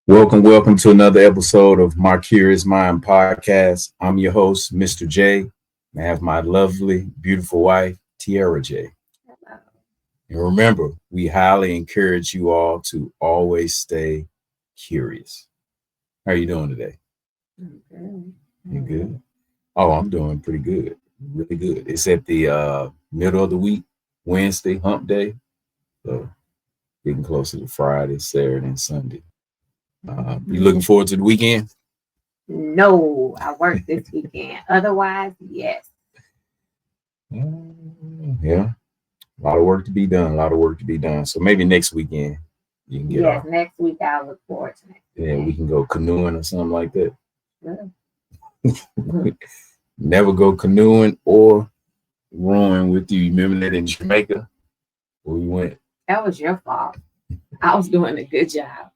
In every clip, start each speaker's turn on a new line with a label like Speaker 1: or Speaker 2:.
Speaker 1: Welcome to another episode of My Curious Mind podcast. I'm your host, Mr. J. I have my lovely, beautiful wife, Tiara J.
Speaker 2: Hello.
Speaker 1: And remember, we highly encourage you all to always stay curious. How are you doing today?
Speaker 2: I'm good.
Speaker 1: You good? Oh, I'm doing pretty good. Really good. It's at the middle of the week, Wednesday, hump day. So getting closer to Friday, Saturday, and Sunday. You looking forward to the weekend?
Speaker 2: No, I work this weekend. Otherwise, yes.
Speaker 1: Yeah, a lot of work to be done. A lot of work to be done. So maybe next weekend you can get
Speaker 2: Yes,
Speaker 1: off.
Speaker 2: next week I'll look forward to next
Speaker 1: Yeah, we
Speaker 2: weekend.
Speaker 1: can go canoeing or something like that.
Speaker 2: Good.
Speaker 1: Never go canoeing or rowing with you. Remember that in Jamaica where we went?
Speaker 2: That was your fault. I was doing a good job.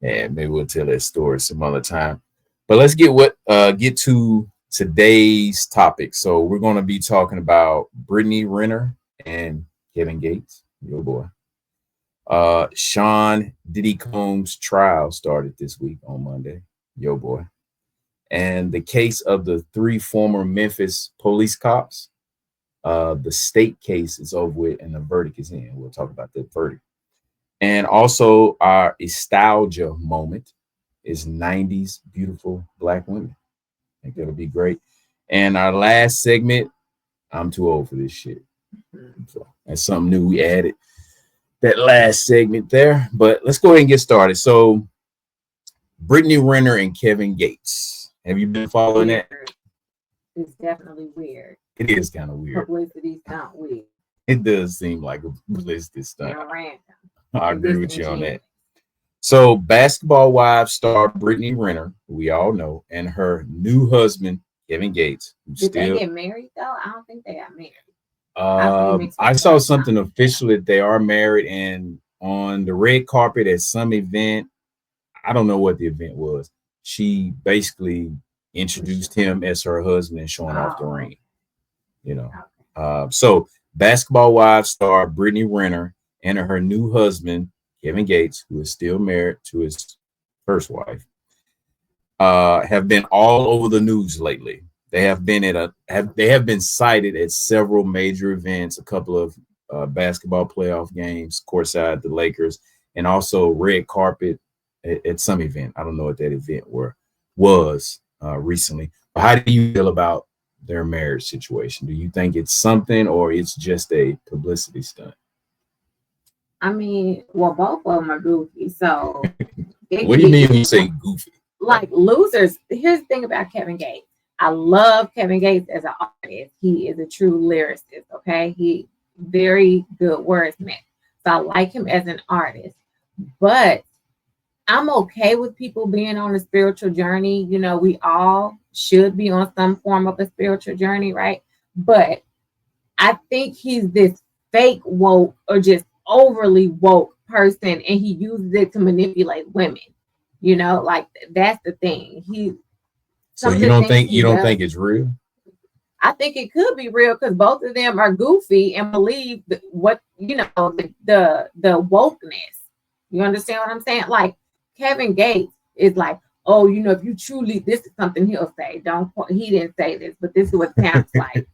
Speaker 1: And maybe we'll tell that story some other time. But let's get to today's topic. So we're going to be talking about Brittany Renner and Kevin Gates, your boy. Sean Diddy Combs' trial started this week on Monday, your boy. And the case of the three former Memphis police cops, the state case is over with and the verdict is in. We'll talk about that verdict. And also our nostalgia moment is 90s beautiful black women. I think that'll be great. And our last segment, I'm too old for this shit. So that's something new we added. That last segment there. But let's go ahead and get started. So Brittany Renner and Kevin Gates. Have you been following that?
Speaker 2: It's definitely weird.
Speaker 1: It is kind of weird.
Speaker 2: Publicity sound weird.
Speaker 1: It does seem like a publicity stunt.
Speaker 2: And random.
Speaker 1: I agree with you on that. So, Basketball Wives star Brittany Renner, who we all know, and her new husband, Kevin Gates.
Speaker 2: Did they get married, though? I don't think they got married.
Speaker 1: I saw something official that they are married, and on the red carpet at some event, I don't know what the event was. She basically introduced him as her husband and showing off the ring. You know, so Basketball Wives star Brittany Renner and her new husband, Kevin Gates, who is still married to his first wife, have been all over the news lately. They have been cited at several major events, a couple of basketball playoff games, courtside the Lakers, and also red carpet at some event. I don't know what that event was recently. But how do you feel about their marriage situation? Do you think it's something or it's just a publicity stunt?
Speaker 2: I mean, well, both of them are goofy. So,
Speaker 1: what do you mean when you say goofy?
Speaker 2: Like losers. Here's the thing about Kevin Gates. I love Kevin Gates as an artist. He is a true lyricist. Okay, he very good wordsmith. So I like him as an artist. But I'm okay with people being on a spiritual journey. You know, we all should be on some form of a spiritual journey, right? But I think he's this fake woke or just overly woke person, and he uses it to manipulate women. You know, like that's the thing.
Speaker 1: So you don't think it's real?
Speaker 2: I think it could be real because both of them are goofy and believe what the wokeness. You understand what I'm saying? Like Kevin Gates is like, oh, if you truly, this is something he'll say. He didn't say this, but this is what it sounds like.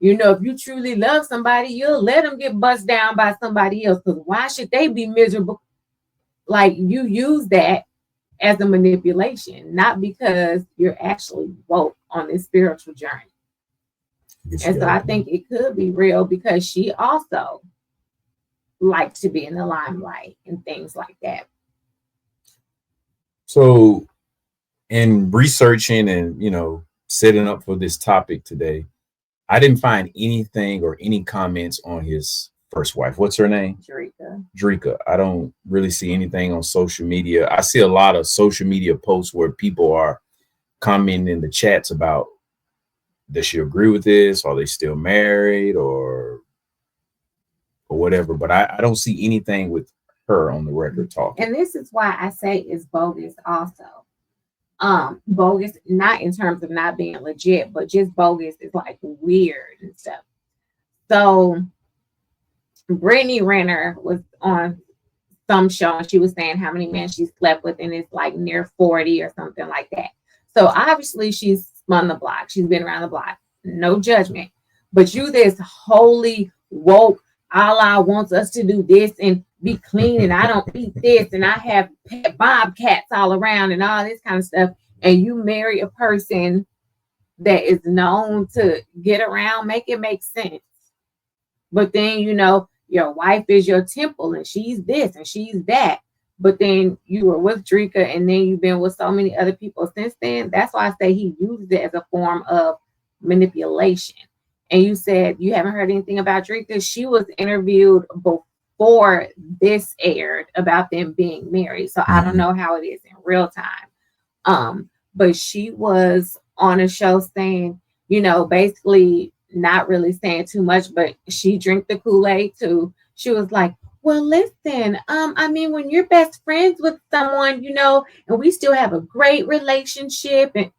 Speaker 2: If you truly love somebody, you'll let them get bussed down by somebody else. Because why should they be miserable? Like you use that as a manipulation, not because you're actually woke on this spiritual journey. And so I think it could be real because she also likes to be in the limelight and things like that.
Speaker 1: So in researching and, setting up for this topic today, I didn't find anything or any comments on his first wife. What's her name? Drika. I don't really see anything on social media. I see a lot of social media posts where people are commenting in the chats about, does she agree with this? Are they still married or whatever? But I don't see anything with her on the record talking.
Speaker 2: And this is why I say it's bogus also. Bogus, not in terms of not being legit, but just bogus is like weird and stuff. So Brittany Renner was on some show, and she was saying how many men she slept with, and it's like near 40 or something like that. So obviously she's spun the block. She's been around the block. No judgment. But you this holy woke, Allah wants us to do this and be clean, and I don't eat this, and I have pet bobcats all around and all this kind of stuff. And you marry a person that is known to get around, make it make sense. But then, you know, your wife is your temple and she's this and she's that. But then you were with Drika and then you've been with so many other people since then. That's why I say he used it as a form of manipulation. And you said you haven't heard anything about Drika. She was interviewed before this aired about them being married. So I don't know how it is in real time. But she was on a show saying, you know, basically not really saying too much, but she drank the Kool-Aid too. She was like, well, listen, I mean, when you're best friends with someone, you know, and we still have a great relationship, and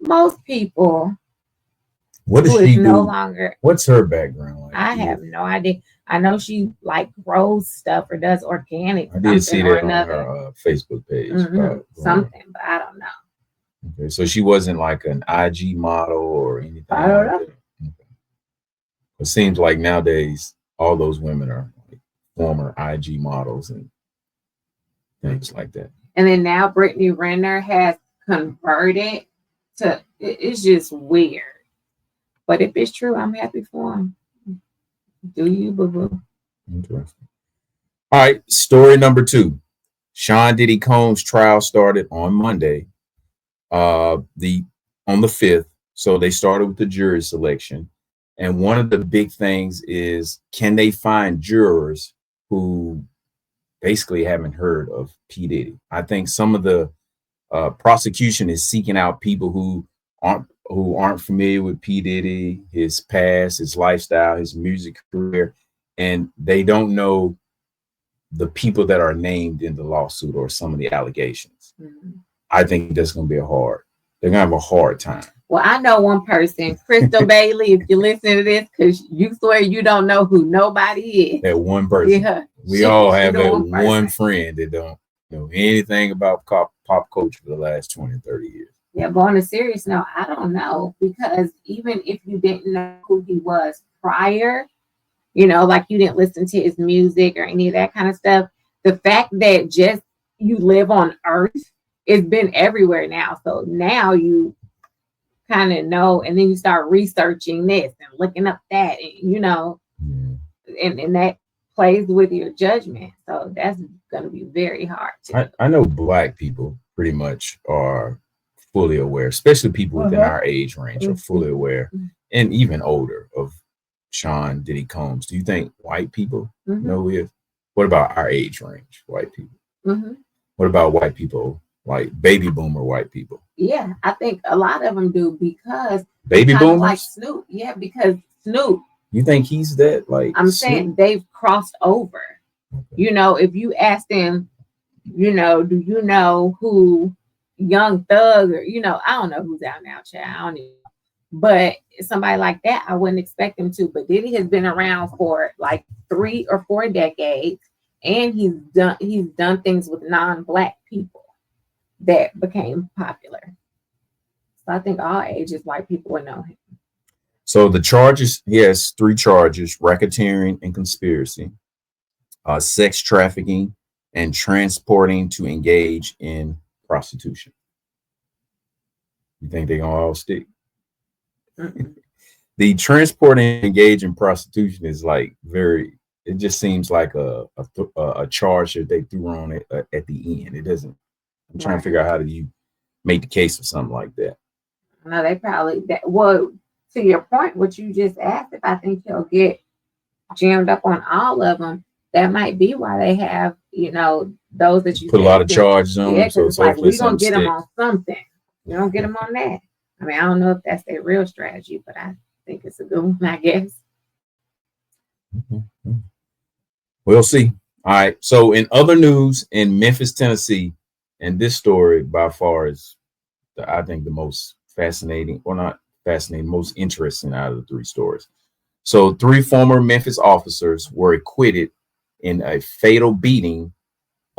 Speaker 2: most people,
Speaker 1: what does she do?
Speaker 2: No longer.
Speaker 1: What's her background like?
Speaker 2: I have no idea. I know she like grows stuff or does organic.
Speaker 1: I did see that on her Facebook page.
Speaker 2: Something, but I don't know.
Speaker 1: Okay, so she wasn't like an IG model or anything.
Speaker 2: I don't know.
Speaker 1: Okay. It seems like nowadays all those women are like former IG models and things like that.
Speaker 2: And then now Brittany Renner has converted to. It's just weird. But if it's true, I'm happy for him. Do you, boo-boo?
Speaker 1: Interesting. All right, story number 2. Sean Diddy Combs' trial started on Monday, on the 5th. So they started with the jury selection. And one of the big things is, can they find jurors who basically haven't heard of P. Diddy? I think some of the prosecution is seeking out people who aren't familiar with P. Diddy, his past, his lifestyle, his music career, and they don't know the people that are named in the lawsuit or some of the allegations. I think that's going to be they're going to have a hard time.
Speaker 2: Well, I know one person, Crystal Bailey, if you listen to this, because you swear you don't know who nobody is.
Speaker 1: That one person. Yeah, we all have that one friend that don't know anything about pop culture for the last 20, 30 years.
Speaker 2: Yeah, but on a serious note, I don't know, because even if you didn't know who he was prior, you know, like you didn't listen to his music or any of that kind of stuff, the fact that just you live on Earth, it's been everywhere now. So now you kind of know, and then you start researching this and looking up that, and you know, and that plays with your judgment. So that's going to be very hard to
Speaker 1: I know Black people pretty much are fully aware, especially people within our age range are fully aware, and even older, of Sean Diddy Combs. Do you think white people know who he is? What about our age range, white people? What about white people, like baby boomer white people?
Speaker 2: Yeah, I think a lot of them do, because
Speaker 1: baby boomers,
Speaker 2: like Snoop. Yeah, because Snoop.
Speaker 1: You think he's that? Like,
Speaker 2: I'm saying they've crossed over. Okay. You know, if you ask them, you know, do you know who Young Thug, or, you know, I don't know who's out now, child. I don't even know. But somebody like that, I wouldn't expect him to. But Diddy has been around for like 3 or 4 decades, and he's done things with non-Black people that became popular. So I think all ages white people would know him.
Speaker 1: So the charges, yes, 3 charges: racketeering and conspiracy, sex trafficking, and transporting to engage in prostitution. You think they're gonna all stick? The transporting and engage in prostitution is like it just seems like a charge that they threw on it at the end. It doesn't. I'm trying to figure out how do you make the case for something like that.
Speaker 2: No, they probably well, to your point, what you just asked, if I think he'll get jammed up on all of them, that might be why they have, you know, those that you
Speaker 1: put a lot of charges on.
Speaker 2: Yeah, so it's like we're gonna get them on something. We don't get them on that. I mean, I don't know if that's their real strategy, but I think it's a good one, I guess.
Speaker 1: We'll see. All right. So in other news, in Memphis, Tennessee, and this story by far is, I think, the most fascinating, or not fascinating, most interesting out of the 3 stories. So 3 former Memphis officers were acquitted in a fatal beating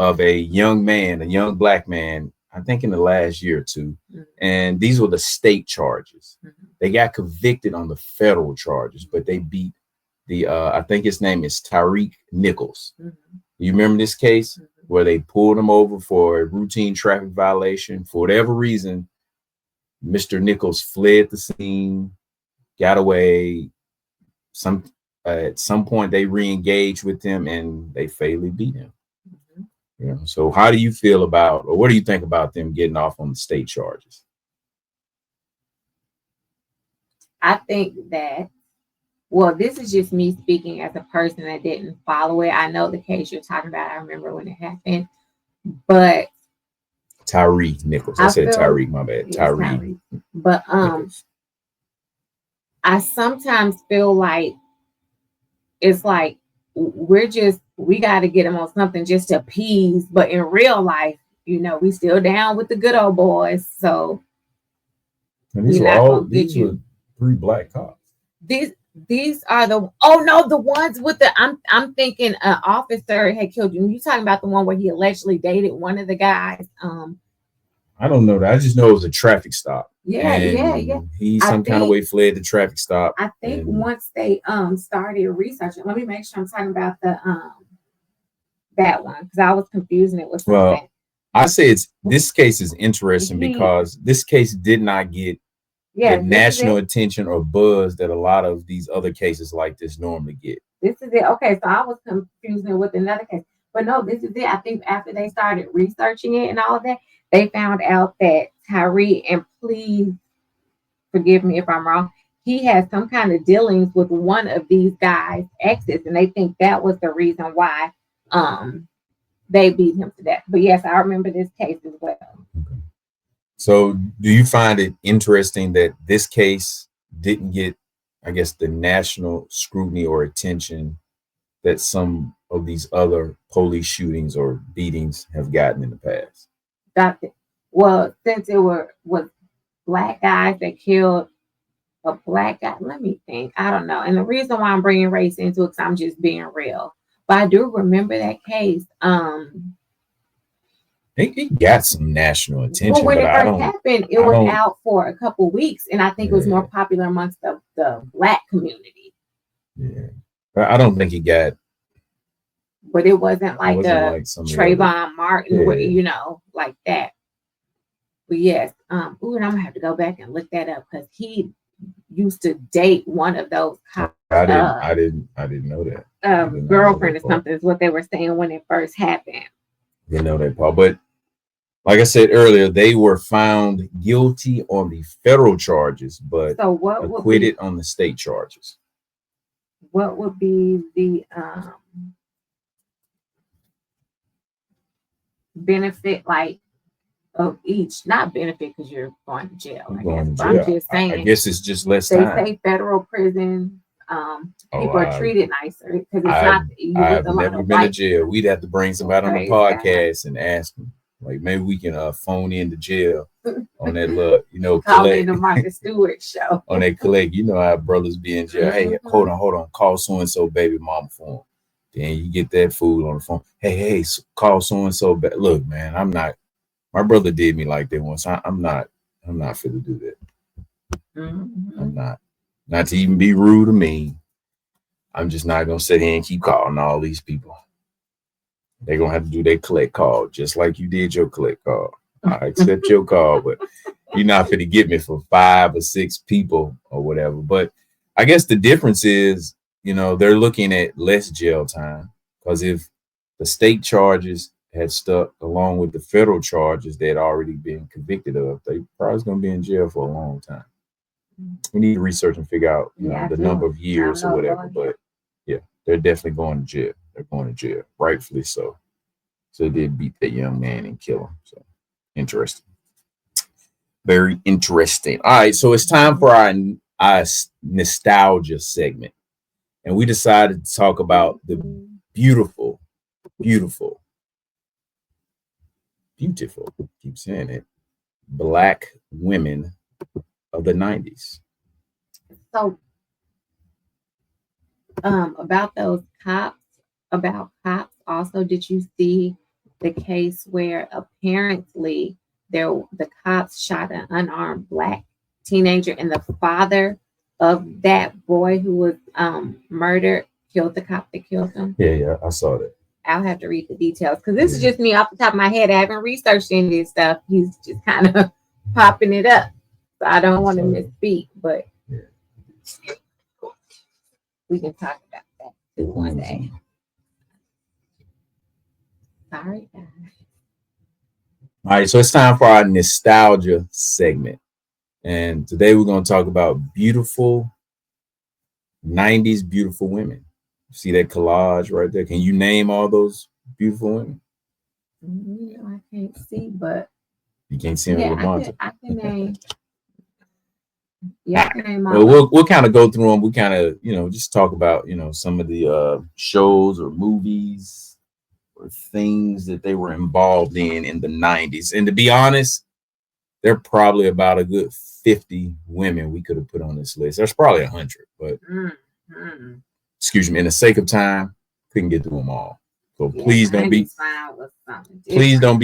Speaker 1: of a young man, a young black man, I think in the last year or two.
Speaker 2: Mhm.
Speaker 1: And these were the state charges.
Speaker 2: Mhm.
Speaker 1: They got convicted on the federal charges, but they beat the, I think his name is Tyreek Nichols.
Speaker 2: Mhm.
Speaker 1: You remember this case
Speaker 2: Mhm.
Speaker 1: where they pulled him over for a routine traffic violation? For whatever reason, Mr. Nichols fled the scene, got away. At some point they re-engaged with him and they fatally beat him.
Speaker 2: Mhm.
Speaker 1: You know, so how do you feel about, or what do you think about them getting off on the state charges?
Speaker 2: I think that, well, this is just me speaking as a person that didn't follow it. I know the case you're talking about. I remember when it happened, but
Speaker 1: Tyreek Nichols. I said Tyreek, my bad. Tyreek.
Speaker 2: But
Speaker 1: Nichols.
Speaker 2: I sometimes feel like it's like we got to get them on something just to appease, but in real life, we still down with the good old boys. So
Speaker 1: and these were three black cops.
Speaker 2: These are the ones with the I'm thinking an officer had killed you. You talking about the one where he allegedly dated one of the guys?
Speaker 1: I don't know that. I just know it was a traffic stop.
Speaker 2: Yeah.
Speaker 1: He some kind of way fled the traffic stop.
Speaker 2: I think once they started researching, let me make sure I'm talking about the that one because I was confusing it with something.
Speaker 1: Well, I say this case is interesting because this case did not get the national attention or buzz that a lot of these other cases like this normally get.
Speaker 2: This is it. Okay, so I was confusing it with another case. But no, this is it. I think after they started researching it and all of that, they found out that Tyree, and please forgive me if I'm wrong, he had some kind of dealings with one of these guys' exes, and they think that was the reason why they beat him to death. But yes, I remember this case as well.
Speaker 1: Okay. So do you find it interesting that this case didn't get, I guess, the national scrutiny or attention that some of these other police shootings or beatings have gotten in the past?
Speaker 2: Well, since it was black guys that killed a black guy, let me think. I don't know. And the reason why I'm bringing race into it is I'm just being real. But I do remember that case.
Speaker 1: It got some national attention.
Speaker 2: Well, when it first happened, it was out for a couple of weeks, and I think it was more popular amongst the black community.
Speaker 1: Yeah, but I don't think it got.
Speaker 2: But it wasn't like Trayvon Martin, like that. But yes, and I'm gonna have to go back and look that up because he used to date one of those cops.
Speaker 1: I didn't know that.
Speaker 2: Girlfriend or something is what they were saying when it first happened.
Speaker 1: Didn't know that part, but like I said earlier, they were found guilty on the federal charges, but acquitted on the state charges.
Speaker 2: What would be the benefit, like, of each? Not benefit because you're going to jail. I'm just saying.
Speaker 1: I guess it's just less time.
Speaker 2: They say federal prison. People are treated nicer because it's not.
Speaker 1: I've never been to jail. We'd have to bring somebody on the podcast and ask them. Like maybe we can phone in to jail on that look,
Speaker 2: call in the Martha Stewart show.
Speaker 1: On that collect, how brothers be in jail. Hey, hold on, call so and so baby mama phone. Then you get that food on the phone. Hey, call so and so. Look, man, I'm not. My brother did me like that once. I'm not fit to do that.
Speaker 2: Mm-hmm.
Speaker 1: I'm not to even be rude to me. I'm just not gonna sit here and keep calling all these people. They're gonna have to do their collect call just like you did your collect call. I accept your call, but you're not gonna get me for 5 or 6 people or whatever. But I guess the difference is, they're looking at less jail time because if the state charges had stuck along with the federal charges they had already been convicted of, they probably gonna be in jail for a long time. We need to research and figure out, the number of years or whatever. But yeah, they're definitely going to jail. They're going to jail, rightfully so. So they did beat that young man and kill him. So interesting. Very interesting. All right, so it's time for our nostalgia segment. And we decided to talk about the beautiful, keep saying it, Black women of the 90s.
Speaker 2: So about cops also, did you see the case where apparently the cops shot an unarmed black teenager, and the father of that boy who was murdered killed the cop that killed him.
Speaker 1: Yeah, I saw that.
Speaker 2: I'll have to read the details because this is just me off the top of my head. I haven't researched any of this stuff. He's just kind of popping it up. So I don't want to misspeak, but we can talk about that too one day. Sorry, guys.
Speaker 1: All right, so it's time for our nostalgia segment. And today we're going to talk about beautiful 90s beautiful women. See that collage right there? Can you name all those beautiful women?
Speaker 2: I can't see, but
Speaker 1: you can't see them.
Speaker 2: I can name. Yeah, I can name
Speaker 1: well, we'll kind of go through them. We kind of, just talk about, some of the shows or movies or things that they were involved in the 90s. And to be honest, there are probably about a good 50 women we could have put on this list. There's probably 100, but excuse me, in the sake of time, couldn't get through them all. So please don't be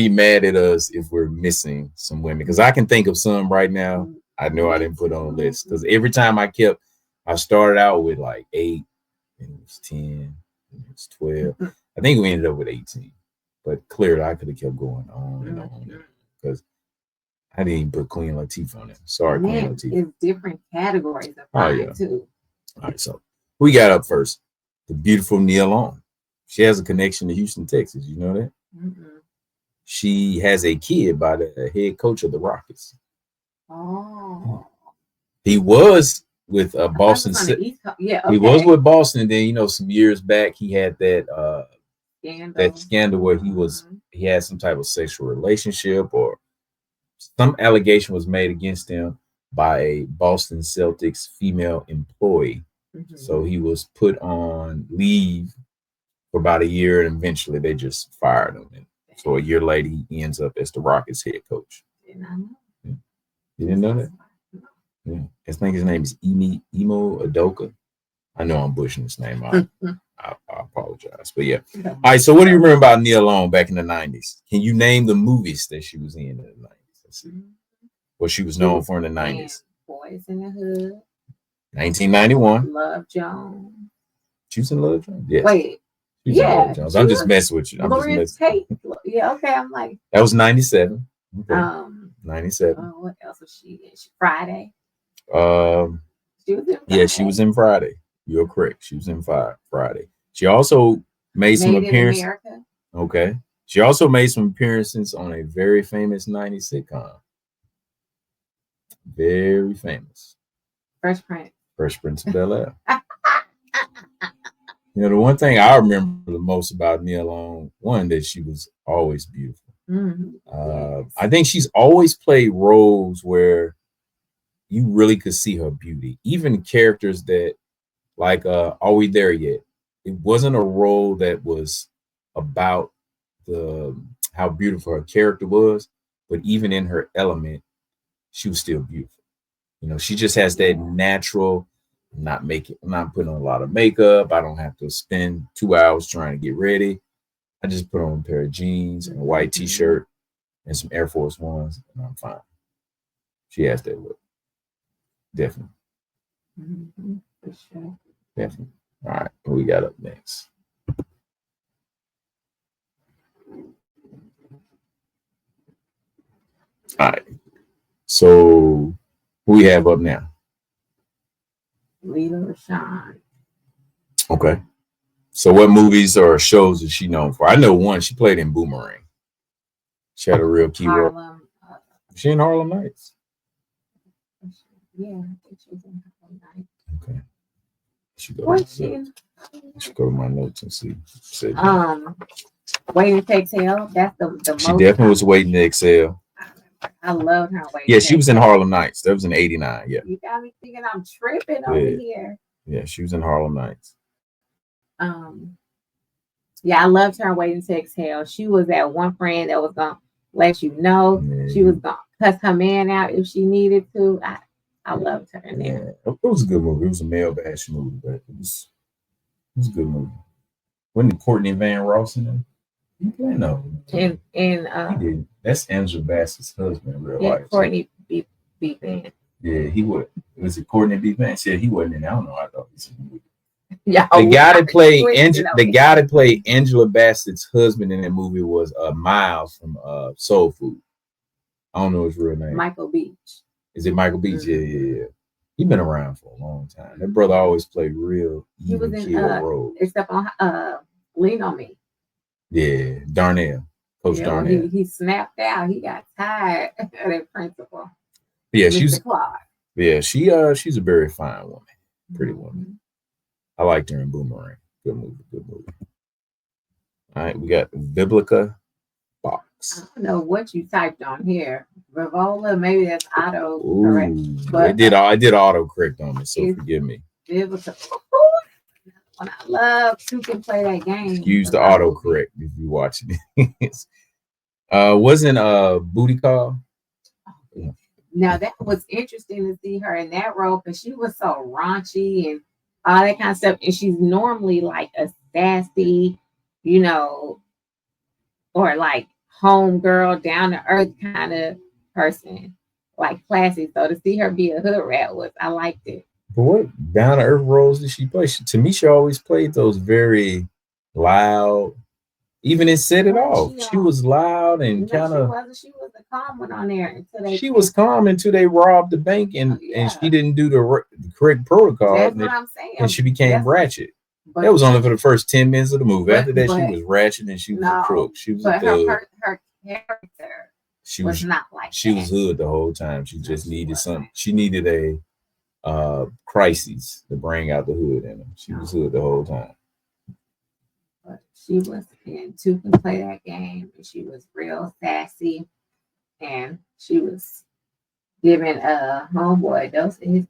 Speaker 1: mad at us if we're missing some women, because I can think of some right now. I know I didn't put on the list because every time I started out with like 8, and it was 10, and it was 12. I think we ended up with 18, but clearly I could have kept going on and on because I didn't even put Queen Latifah on it. Sorry, Queen Latifah.
Speaker 2: It's different categories of too.
Speaker 1: All right, so we got up first. The beautiful Nia Long. She has a connection to Houston, Texas. You know that? She has a kid by the head coach of the Rockets.
Speaker 2: Oh.
Speaker 1: He was with Boston. He was with Boston. And then, some years back, he had that scandal where he had some type of sexual relationship or some allegation was made against him by a Boston Celtics female employee. So he was put on leave for about a year, and eventually they just fired him. And so a year later, he ends up as the Rockets head coach. You didn't know that? Yeah. I think his name is Imo Udoka. I know I'm bushing his name out. I apologize. But yeah. All right, so what do you remember about Nia Long back in the 90s? Can you name the movies that she was in the 90s? Let's see. What she was known for in the 90s.
Speaker 2: Boys in the Hood.
Speaker 1: 1991.
Speaker 2: Love Jones.
Speaker 1: She was in Love Jones? Yes.
Speaker 2: Wait.
Speaker 1: Love Jones. I'm just messing with you.
Speaker 2: Yeah, okay. I'm like.
Speaker 1: That was 97. Okay. 97.
Speaker 2: What else was she in? Friday.
Speaker 1: She was in Friday. Yeah, she was in Friday. You're correct. She was in Friday. She also made some appearances. Okay. She also made some appearances on a very famous 90s sitcom. Very famous. Fresh Prince of Bel-Air. The one thing I remember the most about Nia Long, one, that she was always beautiful. I think she's always played roles where you really could see her beauty. Even characters that, like, Are We There Yet? It wasn't a role that was about how beautiful her character was, but even in her element, she was still beautiful. She just has that natural, not putting on a lot of makeup. I don't have to spend 2 hours trying to get ready. I just put on a pair of jeans and a white t-shirt and some Air Force Ones, and I'm fine. She has that look. Definitely.
Speaker 2: For sure.
Speaker 1: Definitely. All right, what we got up next? All right. So who we have up now?
Speaker 2: Lila Rashawn.
Speaker 1: Okay. So what movies or shows is she known for? I know one. She played in Boomerang. She had a real key role. She in Harlem Nights?
Speaker 2: Yeah, I think she was in Harlem Nights.
Speaker 1: Okay. Should go to my notes and see.
Speaker 2: Waiting to Exhale. That's the
Speaker 1: She definitely was Waiting to Exhale.
Speaker 2: I love her.
Speaker 1: Yeah, she was in Harlem Nights. That was in '89. Yeah.
Speaker 2: You got me thinking I'm tripping over here.
Speaker 1: Yeah, she was in Harlem Nights.
Speaker 2: Yeah, I loved her. Waiting to Exhale. She was that one friend that was gonna let you know she was gonna cuss her man out if she needed to. I loved her in there.
Speaker 1: Yeah, it was a good movie. It was a male bash movie, but it was a good movie. Wasn't Courtney Van Ross in there? No.
Speaker 2: And
Speaker 1: he did. That's Angela Bassett's husband in real life.
Speaker 2: Courtney B. Vance.
Speaker 1: Yeah, he would. Was it Courtney B. Vance? Yeah, he wasn't in. I don't know. I thought he was in.
Speaker 2: Yeah,
Speaker 1: the guy that played Angela Bassett's husband in that movie was Miles from Soul Food. I don't know his real name.
Speaker 2: Michael Beach.
Speaker 1: Is it Michael Beach? Yeah. He's been around for a long time. That brother always played real even keel roles.
Speaker 2: Except on Lean on Me.
Speaker 1: Yeah, Darnell. Coach Darnell.
Speaker 2: He snapped out. He got tired of that principal.
Speaker 1: Yeah, she's a very fine woman. Pretty woman. I liked her in Boomerang. Good movie. All right, we got Biblica Box.
Speaker 2: I don't know what you typed on here. Rivola, maybe that's auto correct. But
Speaker 1: I did auto correct on it, so forgive me.
Speaker 2: Biblica. When I love who can play that game.
Speaker 1: Use the auto correct if you're watching it. Wasn't Booty Call?
Speaker 2: Now that was interesting to see her in that role because she was so raunchy and all that kind of stuff. And she's normally like a sassy, or like homegirl, down to earth kind of person, like classy. So to see her be a hood rat I liked it.
Speaker 1: But what down to earth roles did she play? To me, she always played those very loud. Even in Set It Off, she was loud and kind of.
Speaker 2: She was a calm one on there until
Speaker 1: she was calm until they robbed the bank and she didn't do the correct protocol.
Speaker 2: That's what I'm saying.
Speaker 1: And she became ratchet. That was only for the first 10 minutes of the movie. After that, she was ratchet and she was a crook. She was a thug.
Speaker 2: Her character was not like
Speaker 1: she was hood the whole time. She just needed something. She needed a crisis to bring out the hood in her. She was hood the whole time.
Speaker 2: But she was in Two Can Play That Game, and she was real sassy, and she was giving homeboy doses.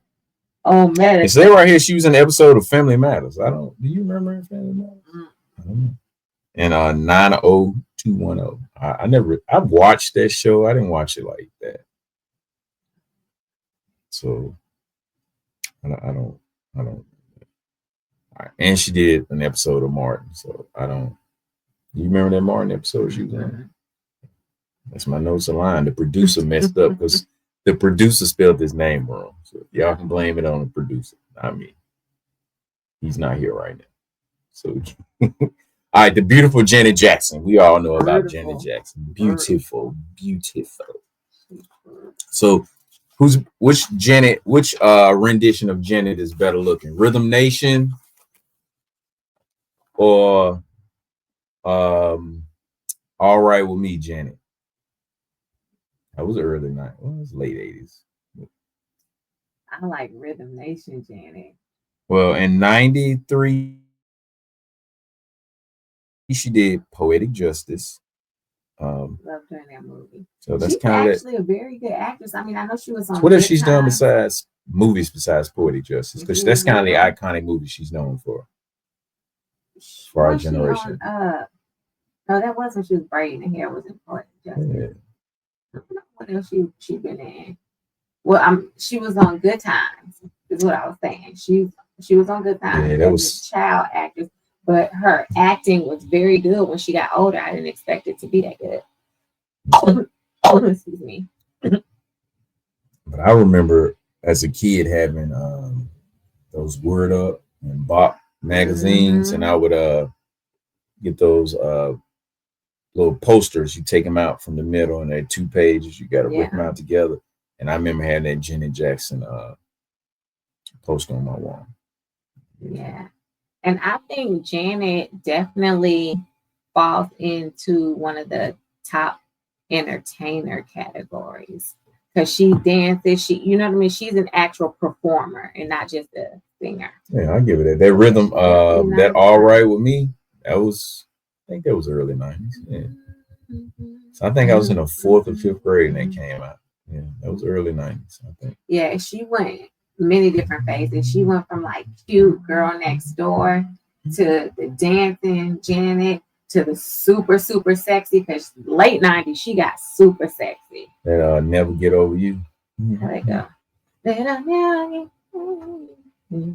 Speaker 2: Oh man!
Speaker 1: It said right here she was in an episode of Family Matters. Do you remember Family Matters? I don't know. And 90210. I watched that show. I didn't watch it like that. So I don't. Right. And she did an episode of Martin. So I don't. You remember that Martin episode she was in? That's my notes line. The producer messed up because the producer spelled his name wrong. So y'all can blame it on the producer, not me. He's not here right now. So all right, the beautiful Janet Jackson. We all know about Janet Jackson. Beautiful. So which rendition of Janet is better looking? Rhythm Nation or All Right With Me, Janet? That was early 90s. Well, it was late 80s.
Speaker 2: I like Rhythm Nation, Janet.
Speaker 1: Well, in 93, she did Poetic Justice.
Speaker 2: Loved her in that movie.
Speaker 1: So that's
Speaker 2: she's
Speaker 1: kind of
Speaker 2: actually a very good actress. I mean, I know she was on.
Speaker 1: What has she done besides movies besides Poetic Justice? Because that's kind of the iconic movie she's known for our generation.
Speaker 2: No, that wasn't. She was braiding the hair. Was Poetic Justice. Yeah. I don't know what else she been in. Well, she was on Good Times. Is what I was saying. She was on Good Times.
Speaker 1: Yeah, that was
Speaker 2: a child actress, but her acting was very good when she got older. I didn't expect it to be that good. Excuse me.
Speaker 1: But I remember as a kid having those Word Up and Bop magazines, and I would get those little posters. You take them out from the middle, and they're 2 pages. You got to rip them out together. And I remember having that Janet Jackson poster on my wall.
Speaker 2: Yeah, and I think Janet definitely falls into one of the top entertainer categories because she dances. You know what I mean? She's an actual performer and not just a singer.
Speaker 1: Yeah, I'll give it that. That rhythm, that All Right With Me, I think that was early 90s. Yeah. So I think I was in the 4th or 5th grade when that came out. Yeah, that was early 90s, I think.
Speaker 2: Yeah, she went many different phases. She went from like cute girl next door to the dancing Janet to the super, super sexy, because late 90s, she got super sexy.
Speaker 1: That Never Get Over You.
Speaker 2: There they go.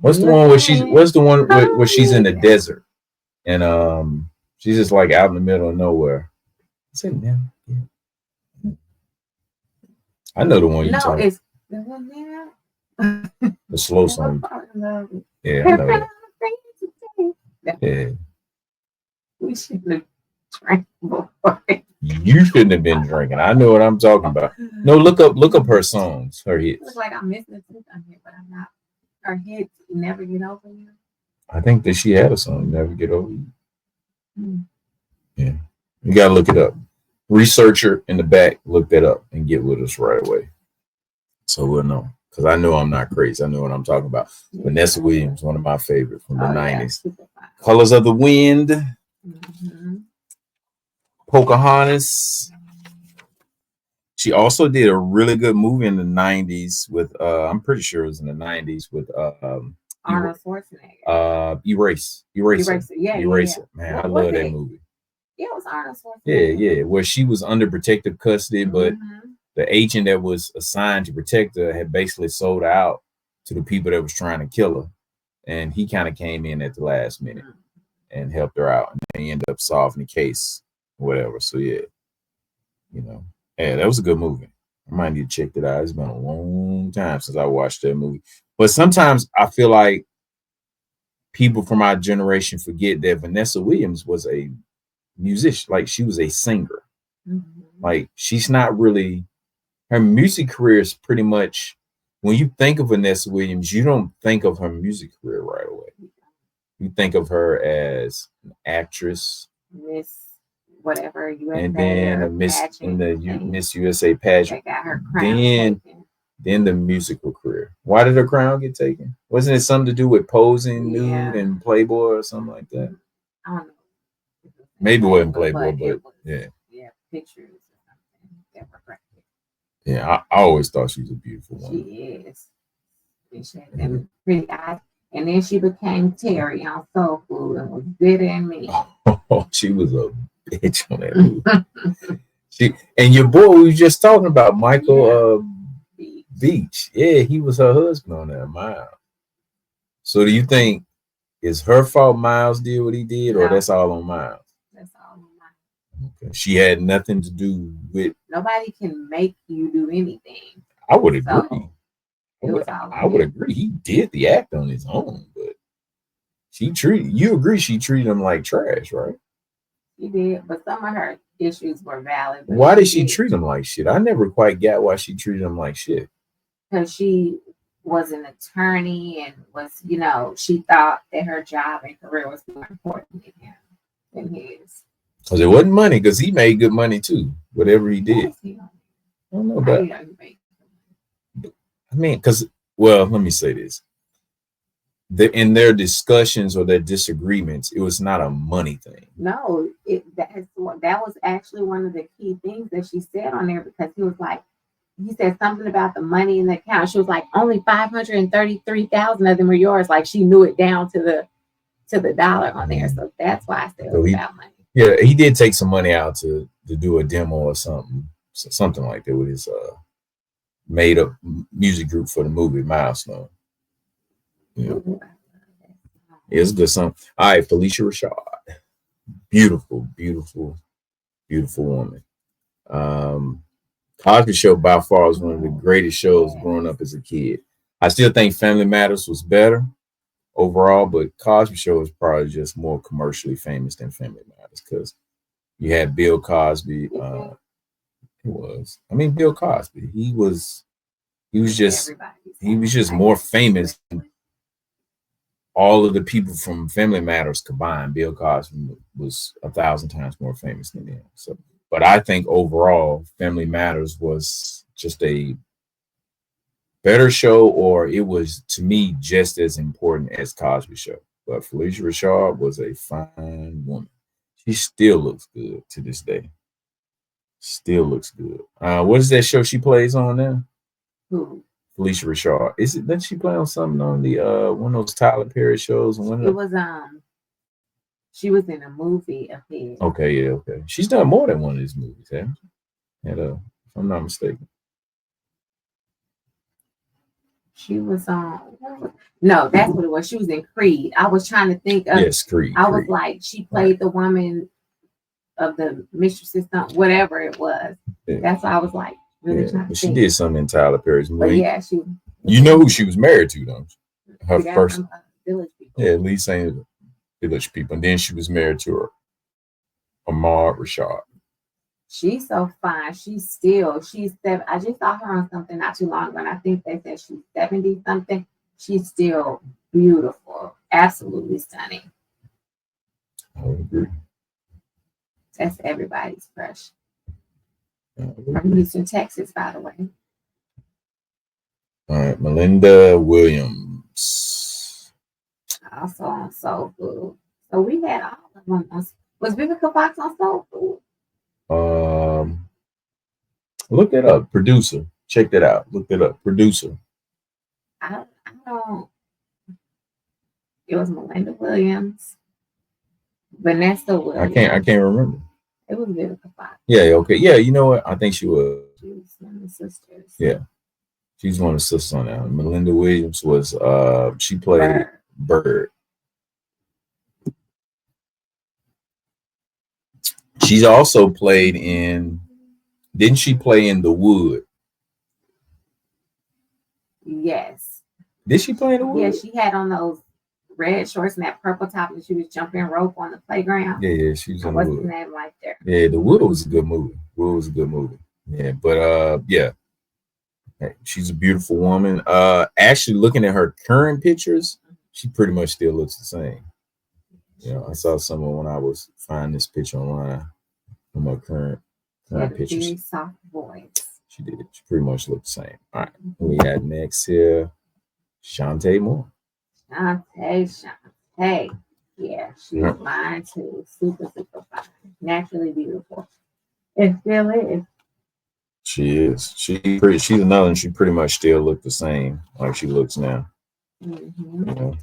Speaker 1: What's the one where she's in the desert and She's just like out in the middle of nowhere. Is it now? Yeah. I know the one you talking.
Speaker 2: No, it's the one there.
Speaker 1: The slow song. Yeah, I know that. Yeah.
Speaker 2: We should have drank before.
Speaker 1: You shouldn't have been drinking. I know what I'm talking about. No, look up her songs, her hits.
Speaker 2: Looks like I'm missing a tooth on here, but I'm not. Her hits never get over you.
Speaker 1: I think that she had a song, Never Get Over You.
Speaker 2: Mm.
Speaker 1: Yeah. You gotta look it up. Researcher in the back, look that up and get with us right away. So we'll know. Because I know I'm not crazy. I know what I'm talking about. Yeah. Vanessa Williams, one of my favorites from the 90s. Yeah. Colors of the Wind. Mm-hmm. Pocahontas. She also did a really good movie in the 90s with I'm pretty sure it was in the 90s with
Speaker 2: Arnold Schwarzenegger.
Speaker 1: Eraser.
Speaker 2: Yeah.
Speaker 1: Man, I love that movie.
Speaker 2: Yeah, it was Arnold Schwarzenegger.
Speaker 1: Yeah. Where she was under protective custody, but the agent that was assigned to protect her had basically sold her out to the people that was trying to kill her. And he kind of came in at the last minute and helped her out. And they ended up solving the case, whatever. So yeah, that was a good movie. I might need to check that out. It's been a long time since I watched that movie. But sometimes I feel like people from our generation forget that Vanessa Williams was a musician. Like, she was a singer. Mm-hmm. Like, she's not really, her music career is pretty much, when you think of Vanessa Williams, you don't think of her music career right away. You think of her as an actress,
Speaker 2: Miss whatever USA,
Speaker 1: and then a Miss in the Miss USA pageant.
Speaker 2: Got her crown
Speaker 1: then the musical career. Why did her crown get taken? Wasn't it something to do with posing nude and Playboy or something like that?
Speaker 2: I don't know.
Speaker 1: Maybe it wasn't Playboy, but yeah,
Speaker 2: pictures or something that were great.
Speaker 1: Yeah, I always thought she was a beautiful woman.
Speaker 2: She is. She had them pretty eyes. And then she became Terry on Soul Food and was bitter and mean.
Speaker 1: Oh, she was a bitch on that movie. And your boy we were just talking about, Michael Beach. Yeah, he was her husband on that, Miles. So do you think it's her fault Miles did what he did, or that's all on Miles?
Speaker 2: That's all on Miles.
Speaker 1: Okay. She had nothing to do with.
Speaker 2: Nobody can make you do anything.
Speaker 1: I would agree. I would agree. He did the act on his own, but she treated him like trash, right?
Speaker 2: She did, but some of her issues were valid.
Speaker 1: Why did she treat him like shit? I never quite got why she treated him like shit.
Speaker 2: Because she was an attorney and was, she thought that her job and career was more important to him than his.
Speaker 1: Because it wasn't money, because he made good money too, whatever he did. I don't know, but I mean, let me say this. In their discussions or their disagreements, it was not a money thing.
Speaker 2: No, that was actually one of the key things that she said on there, because he said something about the money in the account. She was like, only 533,000 of them were yours. Like, she knew it down to the dollar on there. So that's why I said it was about money.
Speaker 1: Yeah, he did take some money out to do a demo or something like that with his made up music group for the movie Milestone. Yeah. It's a good song. All right, Felicia Rashad. Beautiful woman. Cosby Show by far is one of the greatest shows growing up as a kid. I still think Family Matters was better overall, but Cosby Show is probably just more commercially famous than Family Matters, because you had Bill Cosby. Bill Cosby. He was just more famous than all of the people from Family Matters combined. Bill Cosby was 1,000 times more famous than him. So, but I think overall, Family Matters was just a better show, or it was, to me, just as important as Cosby Show. But Felicia Rashad was a fine woman. She still looks good to this day. Still looks good. What is that show she plays on now?
Speaker 2: Who?
Speaker 1: Felicia Rashad. Didn't she play on something on the one of those Tyler Perry shows?
Speaker 2: She was in a movie of his.
Speaker 1: Okay. She's done more than one of these movies, hasn't she? If I'm not mistaken.
Speaker 2: She was on. No, that's what it was. She was in Creed. I was trying to think of.
Speaker 1: Yes, Creed.
Speaker 2: I was like, she played the woman of the mistresses, whatever it was.
Speaker 1: Yeah.
Speaker 2: That's why I was like really trying to
Speaker 1: She
Speaker 2: think.
Speaker 1: did something in Tyler Perry's movie.
Speaker 2: But yeah, she.
Speaker 1: You know who she was married to, don't you? Her
Speaker 2: The guy
Speaker 1: first.
Speaker 2: from, Village People.
Speaker 1: Yeah, Lee Saint Village People, and then she was married to her Ahmad Rashad.
Speaker 2: She's so fine. She's 7. I just saw her on something not too long ago, and I think they said she's 70 something. She's still beautiful, absolutely stunning.
Speaker 1: I would agree.
Speaker 2: That's everybody's crush.
Speaker 1: From
Speaker 2: From Houston, Texas, by the way.
Speaker 1: All right, Melinda Williams.
Speaker 2: Also on Soul Food. So we had all of them. Was Vivica Fox on Soul Food?
Speaker 1: Look that up. Producer. Check that out. Look that up. Producer.
Speaker 2: I don't. It was Melinda Williams, Vanessa Williams.
Speaker 1: I can't remember.
Speaker 2: It was Vivica Fox.
Speaker 1: Yeah, okay. Yeah, you know what? I think she was.
Speaker 2: She was one of the sisters.
Speaker 1: Yeah. She's one of the sisters on that. Melinda Williams was she played Bird. She's also played in, didn't she play in The Wood?
Speaker 2: Yes.
Speaker 1: Did she play in The Wood?
Speaker 2: Yeah, she had on those red shorts and that purple top, and she was jumping rope on the playground.
Speaker 1: Yeah, she was in The
Speaker 2: What's
Speaker 1: Wood.
Speaker 2: the name right there?
Speaker 1: Yeah, The Wood was a good movie. Wood was a good movie. Yeah, but yeah. She's a beautiful woman. Actually, looking at her current pictures, she pretty much still looks the same. You know, I saw someone when I was finding this picture online from her current pictures.
Speaker 2: Very soft voice.
Speaker 1: She did. She pretty much looked the same. All right. We got next here, Shantae Moore.
Speaker 2: Shantae. Yeah, she's fine too. Super, super fine. Naturally beautiful. It still is.
Speaker 1: She is. She's another one. She pretty much still look the same like she looks now.
Speaker 2: Mm-hmm.
Speaker 1: You know?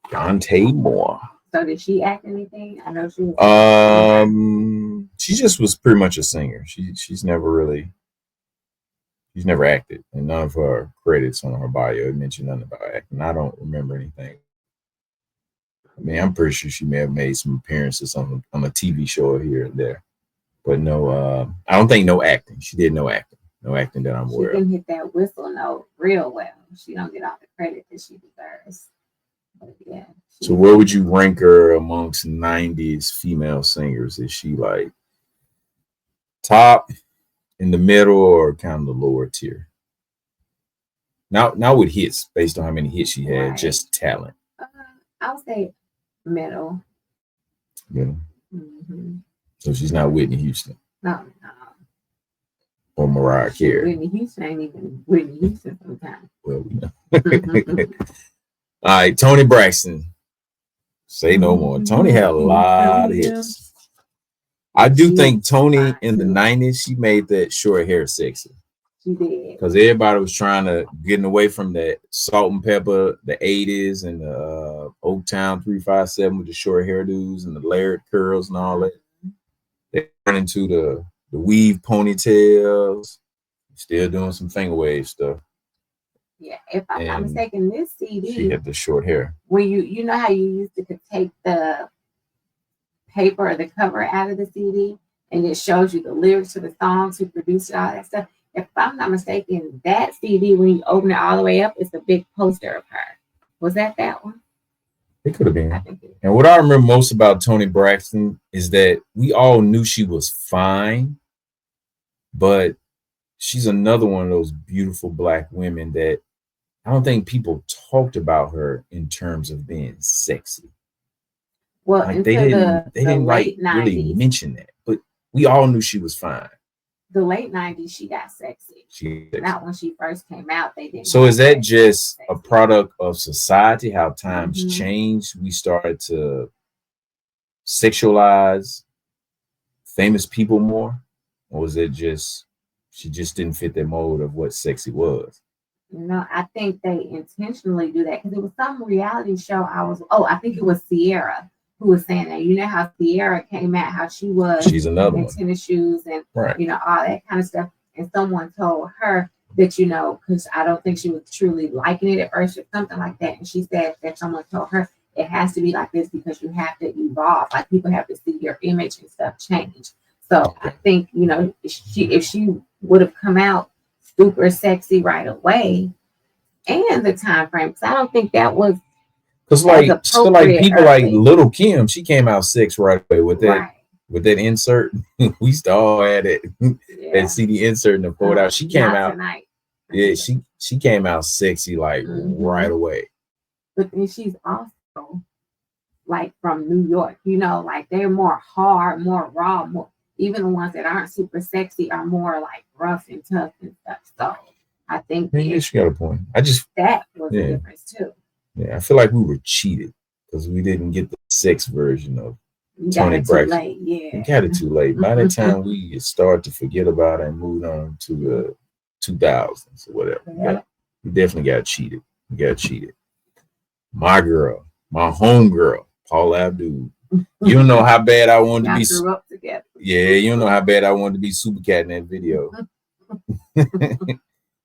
Speaker 1: Shantae Moore.
Speaker 2: So did she act anything? I know she was.
Speaker 1: She just was pretty much a singer. She's never acted, and none of her credits on her bio mentioned nothing about acting. I don't remember anything. I mean, I'm pretty sure she may have made some appearances on a TV show here and there, but no. I don't think no acting. She did no acting. No acting that I'm aware of.
Speaker 2: She can hit that whistle note real well. She don't get all the credit that she deserves. But yeah.
Speaker 1: So where would you rank her amongst 90s female singers? Is she like top, in the middle, or kind of the lower tier? Now with hits, based on how many hits she had,
Speaker 2: Right.
Speaker 1: just talent.
Speaker 2: I would say middle.
Speaker 1: Yeah.
Speaker 2: Mm-hmm.
Speaker 1: So she's not Whitney Houston
Speaker 2: No.
Speaker 1: or Mariah Carey.
Speaker 2: Whitney Houston ain't even Whitney Houston sometimes.
Speaker 1: Well, we know. All right, Toni Braxton. Say no more. Toni had a lot of hits. I do think Toni in the 90s, she made that short hair sexy.
Speaker 2: She did.
Speaker 1: Because everybody was trying to getting away from that salt and pepper, the 80s, and the Oaktown 357 with the short hairdos and the layered curls and all that. They went into the weave ponytails, still doing some finger wave stuff.
Speaker 2: Yeah, if I'm not mistaken, this CD.
Speaker 1: She had the short hair.
Speaker 2: When you know how you used to take the paper or the cover out of the CD and it shows you the lyrics to the songs, who produced it, all that stuff. If I'm not mistaken, that CD, when you open it all the way up, it's a big poster of her. Was that one?
Speaker 1: It could have been.
Speaker 2: I think
Speaker 1: and what I remember most about Toni Braxton is that we all knew she was fine, but she's another one of those beautiful Black women that I don't think people talked about her in terms of being sexy.
Speaker 2: Well,
Speaker 1: like they didn't like
Speaker 2: 90s,
Speaker 1: really mention that, but we all knew she was fine.
Speaker 2: The late 90s, she got sexy. Not when she first came out, they didn't.
Speaker 1: So is that just a product of society, how times changed? We started to sexualize famous people more? Or was it just, she just didn't fit the mold of what sexy was?
Speaker 2: No, I think they intentionally do that because it was some reality show I think it was Sierra who was saying that. You know how Sierra came out, how she's another one. Tennis shoes and you know, all that kind of stuff. And someone told her that, you know, because I don't think she was truly liking it at first or something like that. And she said that someone told her it has to be like this because you have to evolve. Like people have to see your image and stuff change. So I think, you know, if she would have come out super sexy right away, and the time frame, because I don't think that was
Speaker 1: because like people like Little Kim, she came out 6 right away with that with that insert. We used to all had it that CD insert and the pulled out. She came out tonight. Yeah, she came out sexy like right away.
Speaker 2: But then she's also like from New York, you know, like they're more hard, more raw, more even the ones that aren't super sexy are more like rough and tough and stuff. So I think
Speaker 1: you got a point.
Speaker 2: That was the difference too.
Speaker 1: Yeah, I feel like we were cheated because we didn't get the sex version of Toni Braxton. We got it too late. By the time we started to forget about it and moved on to the 2000s or whatever, we definitely got cheated. We got cheated. My girl, my home girl, Paula Abdul. You don't know how bad I wanted to be.
Speaker 2: Grew up together.
Speaker 1: Yeah, you don't know how bad I wanted to be Super Cat in that video.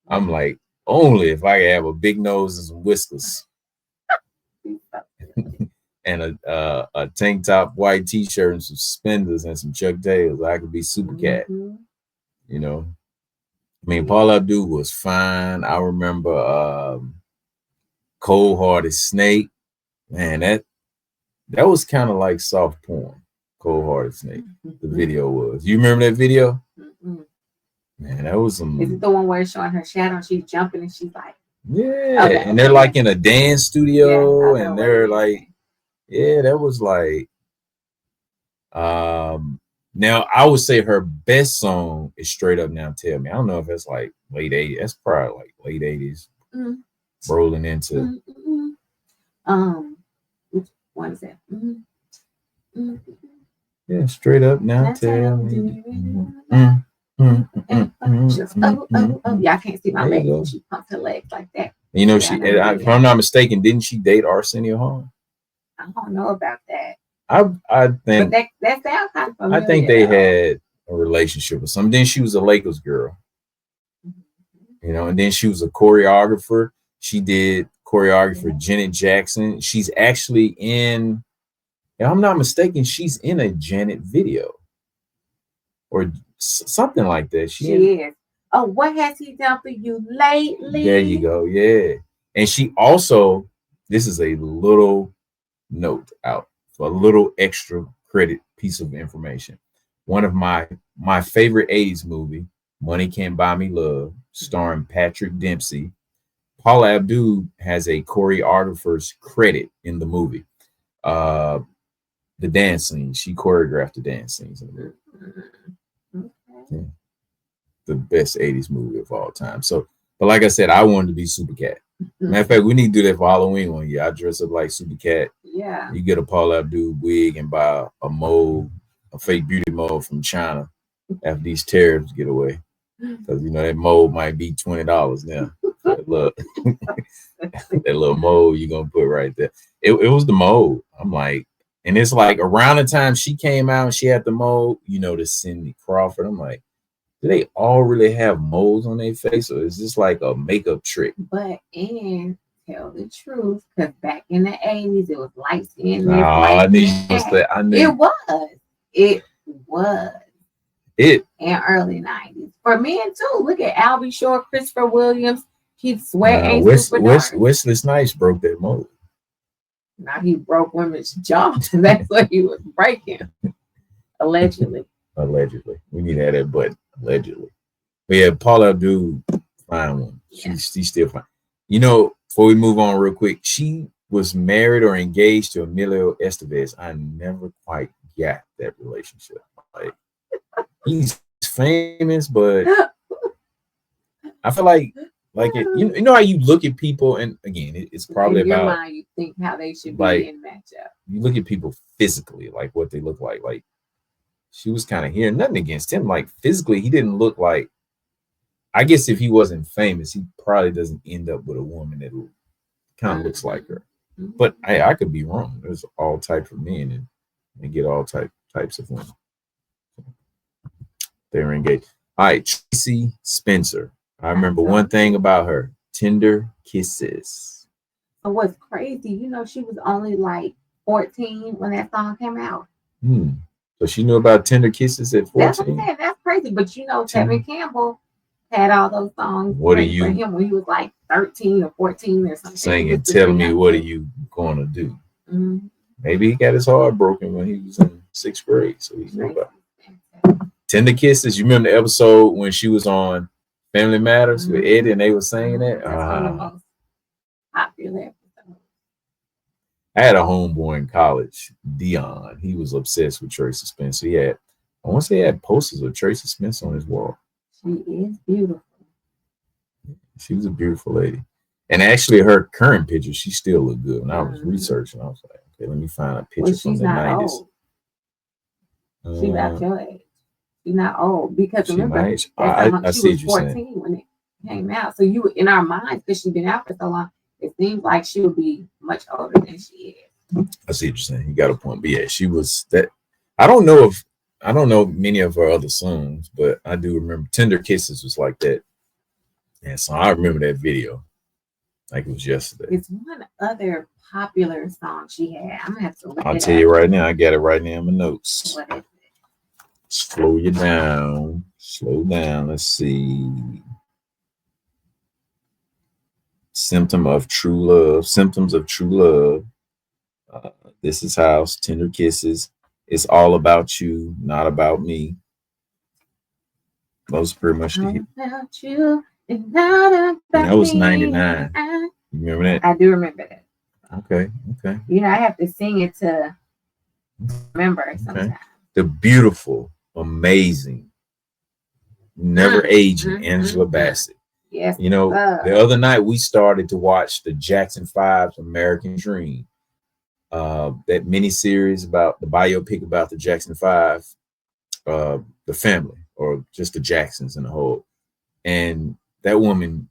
Speaker 1: I'm like, only if I could have a big nose and some whiskers. And a tank top, white t-shirt, and some suspenders and some Chuck Tails, I could be Super Cat. You know, I mean, Paula Abdul was fine. I remember Cold Hearted Snake. Man, that was kind of like soft porn. Cold Hearted Snake. The video was. You remember that video? Man, that was some.
Speaker 2: Is it the one where it's showing her shadow and she's jumping and she's like,
Speaker 1: and they're like in a dance studio and they're like, that was like, now I would say her best song is Straight Up Now Tell Me. I don't know if that's like late 80s. That's probably like late 80s. Rolling into.
Speaker 2: Which one is that?
Speaker 1: Yeah, Straight Up Now Tell Me.
Speaker 2: Yeah, I can't see my legs. She pumps her legs like that.
Speaker 1: You know, if I'm not mistaken, didn't she date Arsenio Hall?
Speaker 2: I don't know about that.
Speaker 1: I think
Speaker 2: but that sounds kind of familiar.
Speaker 1: I think they had a relationship with something. Then she was a Lakers girl. You know, and then she was a choreographer. She did choreographer Janet Jackson. She's actually in, if I'm not mistaken, she's in a Janet video or something like that.
Speaker 2: She is. Oh, what has he done for you lately?
Speaker 1: There you go. Yeah. And she also, this is a little note out for a little extra credit piece of information. One of my favorite 80s movie, Money Can't Buy Me Love, starring Patrick Dempsey. Paula Abdul has a choreographer's credit in the movie. The dance scene, she choreographed the dance scenes in the movie. Yeah. The best 80s movie of all time. So, but like I said, I wanted to be Super Cat. Matter of fact, we need to do that for Halloween one year. I dress up like Super Cat.
Speaker 2: Yeah.
Speaker 1: You get a Paula Abdul wig and buy a mold, a fake beauty mold from China after these tariffs get away. Because, you know, that mold might be $20 now. that little mold you're going to put right there. It was the mold. I'm like, and it's like around the time she came out and she had the mold, you know, the Cindy Crawford. I'm like, do they all really have moles on their face, or is this like a makeup trick?
Speaker 2: But and tell the truth, because back in the 80s, it was light skin. It was.
Speaker 1: It
Speaker 2: and early 90s for men too. Look at Albie Shore, Christopher Williams, Keith Sweat,
Speaker 1: Wesley Snipes broke that mold.
Speaker 2: Now he broke women's jaws. That's what he was breaking. Allegedly.
Speaker 1: We need to have that button. Allegedly. But yeah, Paula Abdul, fine one. She's still fine. You know, before we move on real quick, she was married or engaged to Emilio Estevez. I never quite got that relationship. Like, he's famous, but I feel like it. You know how you look at people, and again, it's probably
Speaker 2: in your
Speaker 1: about
Speaker 2: mind, you think how they should be in matchup.
Speaker 1: You look at people physically, like what they look like. Like she was kind of here. Nothing against him. Like physically, he didn't look like. I guess if he wasn't famous, he probably doesn't end up with a woman that kind of looks like her. But I could be wrong. There's all types of men, and they get all types of women. They were engaged. All right, Tracy Spencer. I remember one thing about her: tender kisses.
Speaker 2: So what's crazy, you know, she was only like 14 when that song came out.
Speaker 1: So she knew about Tender Kisses at 14.
Speaker 2: That's what I'm saying. That's crazy. But you know, Tevin Campbell had all those songs
Speaker 1: What are
Speaker 2: ready for
Speaker 1: you
Speaker 2: him when he was like 13 or 14 or something.
Speaker 1: singing? Tell me, what are you gonna do? Maybe he got his heart broken when he was in 6th grade. So he knew about it. Tender Kisses. You remember the episode when she was on Family Matters with Eddie and they were singing that?
Speaker 2: That's one of the most popular episodes.
Speaker 1: I had a homeboy in college, Dion. He was obsessed with Tracy Spencer. He had, I want to say, he had posters of Tracy Spencer on his wall.
Speaker 2: She is beautiful.
Speaker 1: She was a beautiful lady. And actually, her current picture, she still looked good. When I was researching, I was like, okay, let me find a picture from the 90s.
Speaker 2: She's about your age. She's not old. Because remember,
Speaker 1: I see
Speaker 2: she was 14 when it came out. So you, in our minds, because she's been out for so long, it seems like she would be much older than she is.
Speaker 1: I see what you're saying. You got a point. But yeah, she was that. I don't know many of her other songs, but I do remember Tender Kisses was like that. And so I remember that video like it was yesterday.
Speaker 2: It's one other popular song she had. I'm gonna have to look
Speaker 1: I'll tell you right now. I got it right now in my notes.
Speaker 2: What is it?
Speaker 1: Slow you down. Slow down. Let's see. Symptoms of True Love. This is House. Tender Kisses. It's All About You, Not About Me. Those pretty much the hit.
Speaker 2: About you, and not about
Speaker 1: that was
Speaker 2: me.
Speaker 1: 99. You remember that?
Speaker 2: I do remember that.
Speaker 1: Okay.
Speaker 2: You know, I have to sing it to remember sometimes.
Speaker 1: The beautiful, amazing, never aging Angela Bassett.
Speaker 2: Yes.
Speaker 1: You know, the other night we started to watch the Jackson 5's American Dream. That miniseries about the biopic about the Jackson 5, the family, or just the Jacksons in the whole. And that woman,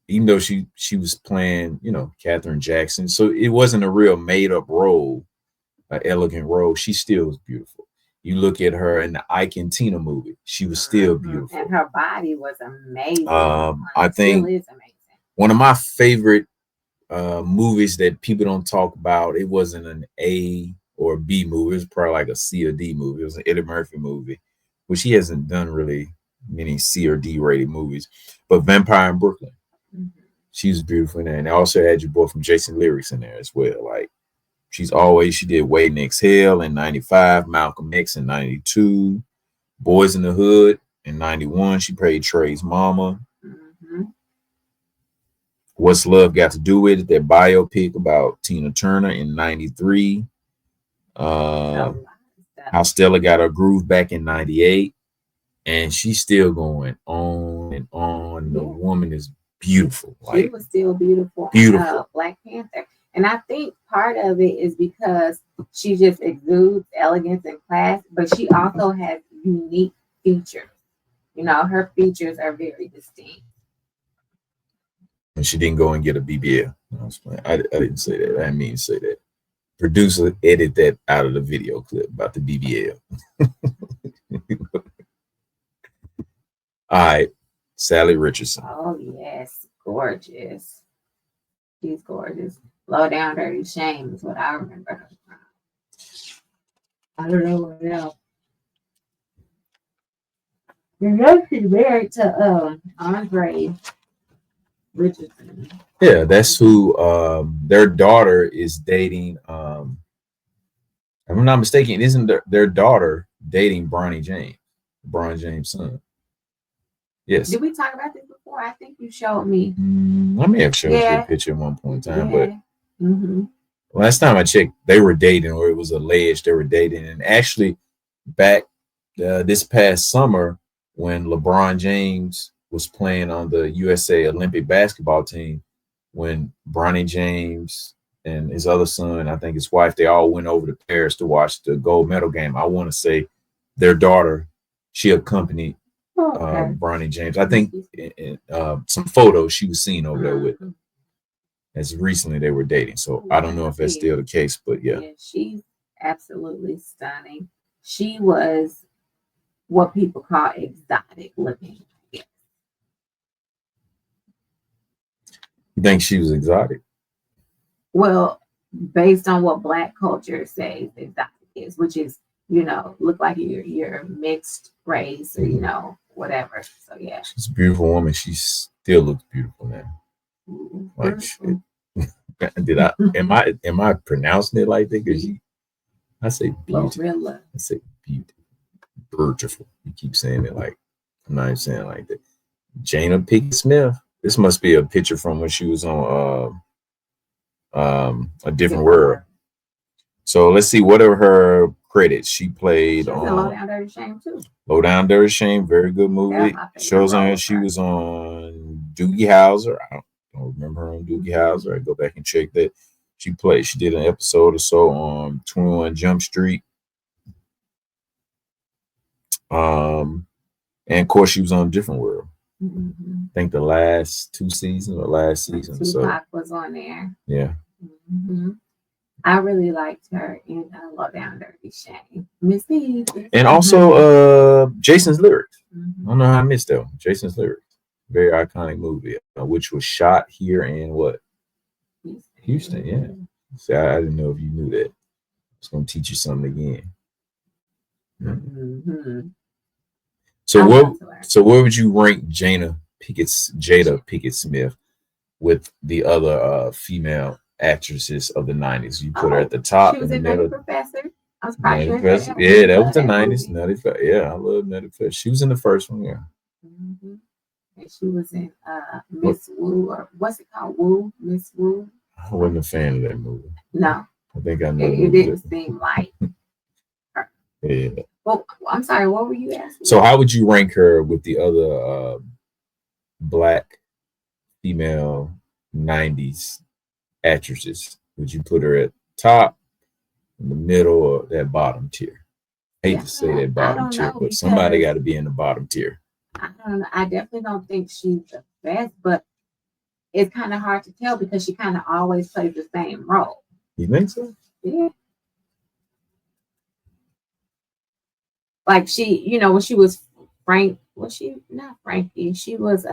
Speaker 1: even though she was playing, you know, Katherine Jackson, so it wasn't a real made-up role, an elegant role. She still was beautiful. You look at her in the Ike and Tina movie, she was still beautiful.
Speaker 2: And her body was amazing.
Speaker 1: I think
Speaker 2: is amazing.
Speaker 1: One of my favorite movies that people don't talk about, it wasn't an A or B movie. It was probably like a C or D movie. It was an Eddie Murphy movie, which he hasn't done really many C or D rated movies. But Vampire in Brooklyn, she was beautiful in there. And they also had your boy from Jason Lyrics in there as well. Like she did Wait and Exhale in 95, Malcolm X in 92, Boys in the Hood in 91. She played Trey's mama. What's Love Got to Do with It? That biopic about Tina Turner in 93. How Stella Got Her Groove back in 98. And she's still going on and on. The woman is beautiful.
Speaker 2: She was still beautiful. Black Panther. And I think part of it is because she just exudes elegance and class, but she also has unique features. You know, her features are very distinct.
Speaker 1: And she didn't go and get a BBL. I didn't say that. I didn't mean to say that. Producer edit that out of the video clip about the BBL. All right, Sally Richardson.
Speaker 2: Oh yes, gorgeous. She's gorgeous. Low Down Dirty Shame is what I remember her from. I don't know what else. You know she's married to Andre Richardson.
Speaker 1: Yeah, that's who their daughter is dating. If I'm not mistaken, isn't their daughter dating Bronny James, LeBron James' son? Yes.
Speaker 2: Did we talk about this before? I think you showed me.
Speaker 1: I may have showed you a picture at one point in time, but last time I checked, they were dating, or it was alleged they were dating. And actually, back this past summer, when LeBron James was playing on the USA Olympic basketball team, when Bronny James and his other son, I think his wife, they all went over to Paris to watch the gold medal game. I want to say their daughter, she accompanied Bronny James. I think in some photos she was seen over there with them. As recently they were dating. So I don't know if that's still the case, but yeah.
Speaker 2: She's absolutely stunning. She was what people call exotic looking.
Speaker 1: You think she was exotic?
Speaker 2: Well, based on what Black culture says exactly is, which is, look like you're mixed race or whatever. So yeah,
Speaker 1: she's a beautiful woman. She still looks beautiful now. Like, am I pronouncing it like that? Because I say beautiful. I say beautiful, beautiful. You keep saying it like I'm not even saying it like that. Jada Pinkett Smith. This must be a picture from when she was on A Different World. So let's see, what are her credits? She played on
Speaker 2: Low Down Dirty Shame too.
Speaker 1: Low Down Dirty Shame, very good movie. Shows on she was on Doogie Howser. I don't remember her on Doogie Howser. I go back and check that. She did an episode or so on 21 Jump Street. And of course she was on Different World. I think the last season.
Speaker 2: Tupac was on there.
Speaker 1: Yeah.
Speaker 2: I really liked her in Low Down Dirty Shame. Miss Eve.
Speaker 1: And also Jason's Lyrics. I don't know how I missed that one. Jason's Lyrics. Very iconic movie, which was shot here in what? Houston, yeah. See, I didn't know if you knew that. I was going to teach you something again. So where would you rank Jada Pinkett Smith with the other female actresses of the 90s? You put her at the top.
Speaker 2: She was in Nutty Professor. I was
Speaker 1: Nutty Professor. Yeah, that was the 90s. Nutty Professor. Yeah, I love Nutty Professor. She was in the first one, yeah.
Speaker 2: And she was in Miss Wu, or what's it called? Wu? Miss Wu?
Speaker 1: I wasn't a fan of that movie.
Speaker 2: No.
Speaker 1: I think I know.
Speaker 2: It didn't seem like her.
Speaker 1: Yeah.
Speaker 2: Well, I'm sorry, what were you asking?
Speaker 1: So how would you rank her with the other Black female 90s actresses? Would you put her at top, in the middle, or that bottom tier? I hate to say that bottom tier, but somebody got to be in the bottom tier.
Speaker 2: I don't know. I definitely don't think she's the best, but it's kind of hard to tell because she kind of always plays the same role.
Speaker 1: You think so?
Speaker 2: Yeah. Like she, when she was was she not Frankie? She was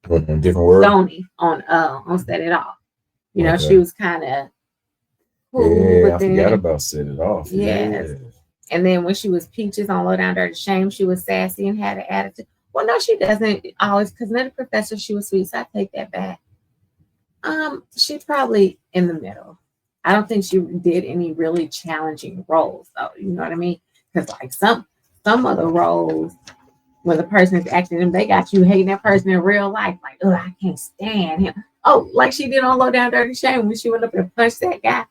Speaker 1: Different World.
Speaker 2: Stoney on Set It Off. She was kind of
Speaker 1: cool. Yeah, I forgot about Set It Off.
Speaker 2: Yes. Yeah. And then when she was Peaches on Low Down Dirty Shame, she was sassy and had an attitude. Well, no, she doesn't always, because Nutty Professor, she was sweet, so I take that back. She's probably in the middle. I don't think she did any really challenging roles, though. You know what I mean? Because like some of the roles, when the person is acting them, they got you hating that person in real life. Like, oh, I can't stand him. Oh, like she did on Low Down Dirty Shame when she went up and punched that guy.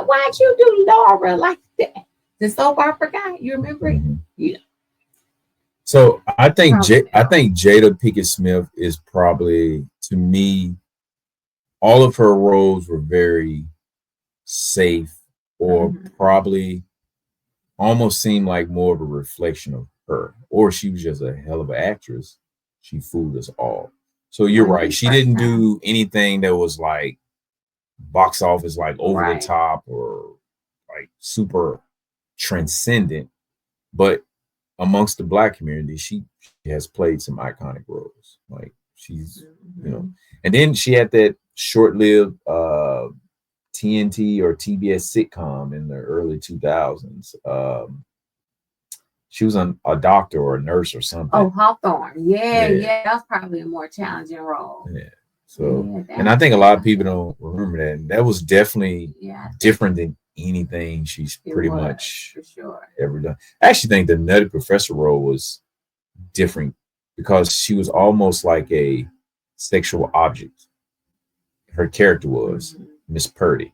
Speaker 2: Why'd you do Laura like that? The soap opera guy, you remember it? Yeah.
Speaker 1: So I think Jada Pinkett Smith is probably, to me, all of her roles were very safe, or probably almost seemed like more of a reflection of her, or she was just a hell of an actress. She fooled us all. So you're right. She didn't do anything that was like box office, like over the top or like super transcendent, but amongst the Black community, she has played some iconic roles. Like she's, and then she had that short-lived TNT or TBS sitcom in the early 2000s. She was a doctor or a nurse or something.
Speaker 2: Oh, Hawthorne. Yeah. That's probably a more challenging role.
Speaker 1: Yeah. So, and I think a lot of people don't remember that. And that was definitely different than anything she's pretty much ever done. I actually think the Nutty Professor role was different because she was almost like a sexual object. Her character was Miss Purdy.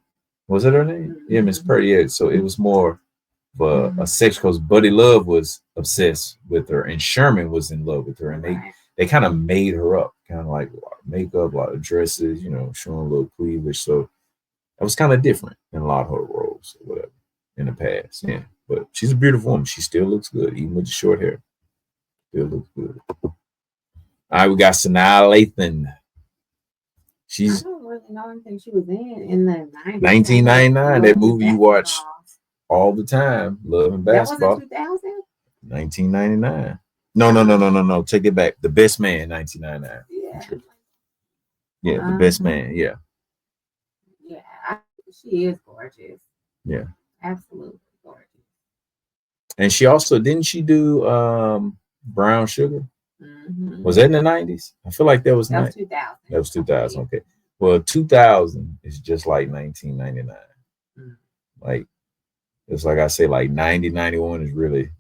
Speaker 1: Was it her name? Yeah, Miss Purdy. Yeah. So it was more of a sex, because Buddy Love was obsessed with her and Sherman was in love with her, and they kind of made her up, kind of like a lot of makeup, a lot of dresses, showing a little cleavage. So that was kind of different than a lot of her roles or whatever in the past. Yeah. But she's a beautiful woman. She still looks good, even with the short hair. Still looks good. All right, we got Sanaa Lathan.
Speaker 2: I don't really know anything she was in the 90s.
Speaker 1: 1999, that movie you watch all the time, Love and Basketball.
Speaker 2: That was in 2000?
Speaker 1: 1999. No. Take it back. The Best Man, 1999. Yeah. Yeah, The Best Man. Yeah.
Speaker 2: She is gorgeous.
Speaker 1: Yeah.
Speaker 2: Absolutely gorgeous.
Speaker 1: And she also didn't she do Brown Sugar?
Speaker 2: Mm-hmm.
Speaker 1: Was that in the 90s? I feel like that was
Speaker 2: 2000.
Speaker 1: That was 2000. Okay. Well, 2000 is just like 1999. Like it's like I say, like 90, 91 is really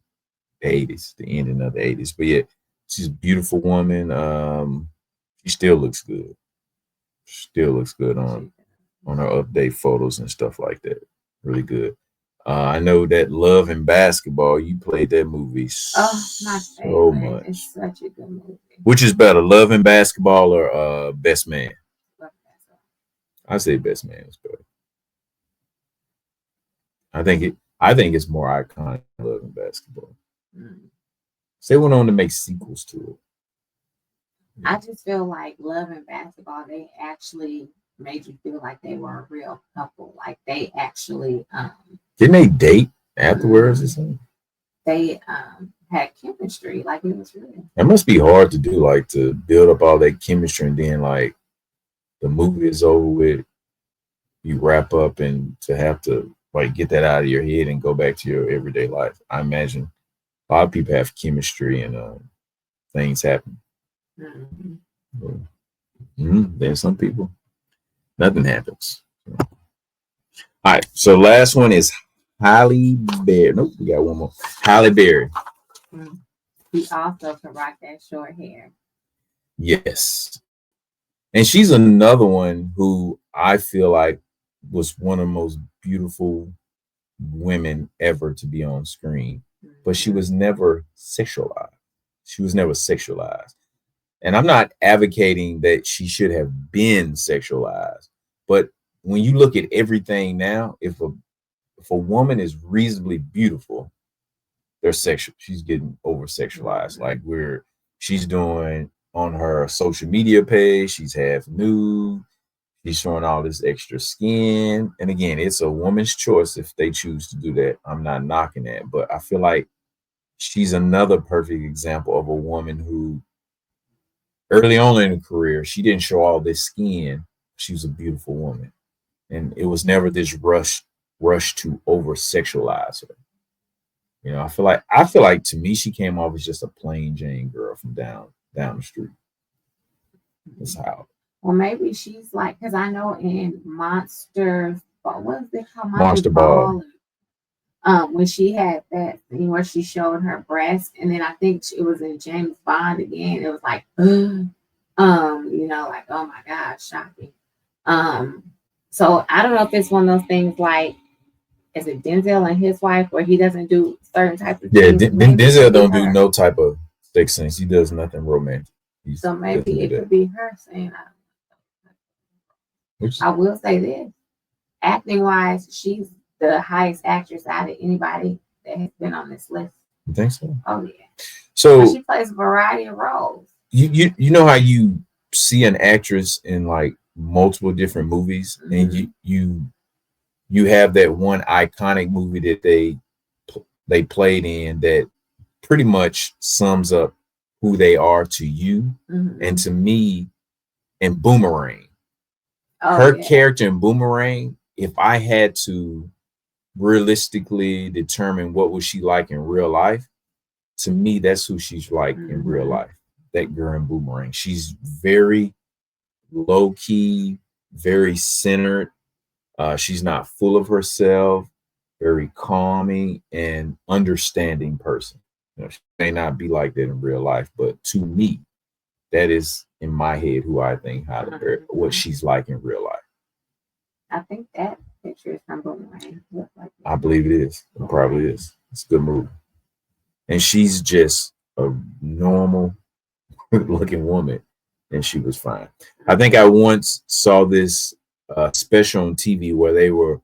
Speaker 1: the 80s, the ending of the 80s. But yeah, she's a beautiful woman. She still looks good. Still looks good on her update photos and stuff like that. Really good. I know that Love and Basketball, you played that movie
Speaker 2: my
Speaker 1: so
Speaker 2: favorite.
Speaker 1: much.
Speaker 2: It's such a good movie.
Speaker 1: Which is better, Love and Basketball or Best Man? I say Best Man is better. I think it's more iconic than Love and Basketball. They went on to make sequels to it.
Speaker 2: I just feel like Love and Basketball, they actually made you feel like they were a real couple. Like they actually
Speaker 1: didn't they date afterwards or something?
Speaker 2: They had chemistry. Like it was really.
Speaker 1: It must be hard to do, like to build up all that chemistry and then like the movie is over with, you wrap up and to have to like get that out of your head and go back to your everyday life. I imagine a lot of people have chemistry and things happen. Then some people, nothing happens. All right, so last one is Halle Berry. Nope, we got one more. Halle Berry.
Speaker 2: He also can rock that short hair.
Speaker 1: Yes. And she's another one who I feel like was one of the most beautiful women ever to be on screen. But she was never sexualized. She was never sexualized. And I'm not advocating that she should have been sexualized. But when you look at everything now, if a woman is reasonably beautiful, they're sexual. She's getting over sexualized. Like she's doing on her social media page, she's half nude. She's showing all this extra skin. And again, it's a woman's choice if they choose to do that. I'm not knocking that. But I feel like she's another perfect example of a woman who early on in her career, she didn't show all this skin. She was a beautiful woman. And it was never this rush to over sexualize her. You know, I feel like to me, she came off as just a plain Jane girl from down the street. That's how.
Speaker 2: Well, maybe she's like, because I know in Monster, what was it called?
Speaker 1: Monster Ball.
Speaker 2: When she had that thing where she showed her breast, and then I think it was in James Bond again. It was like, you know, like, oh my God, shocking. So I don't know if it's one of those things like, is it Denzel and his wife where he doesn't do certain types of things?
Speaker 1: Yeah, Denzel don't do no type of sex scenes. He does nothing romantic.
Speaker 2: So maybe it could be her saying, I will say this. Acting wise, she's the highest actress out of anybody that has been on this list.
Speaker 1: You think so?
Speaker 2: Oh yeah.
Speaker 1: So
Speaker 2: she plays a variety of roles.
Speaker 1: You know how you see an actress in like multiple different movies, and you have that one iconic movie that they played in that pretty much sums up who they are to you and to me in Boomerang. Her character in Boomerang, if I had to realistically determine what was she like in real life, to me, that's who she's like in real life. That girl in Boomerang. She's very low key, very centered. She's not full of herself, very calming and understanding person. You know, she may not be like that in real life, but to me, that is in my head who I think what she's like in real life.
Speaker 2: I think that picture is from Boomerang.
Speaker 1: I believe it is. It probably is. It's a good movie. And she's just a normal looking woman, and she was fine. I think I once saw this special on TV where they were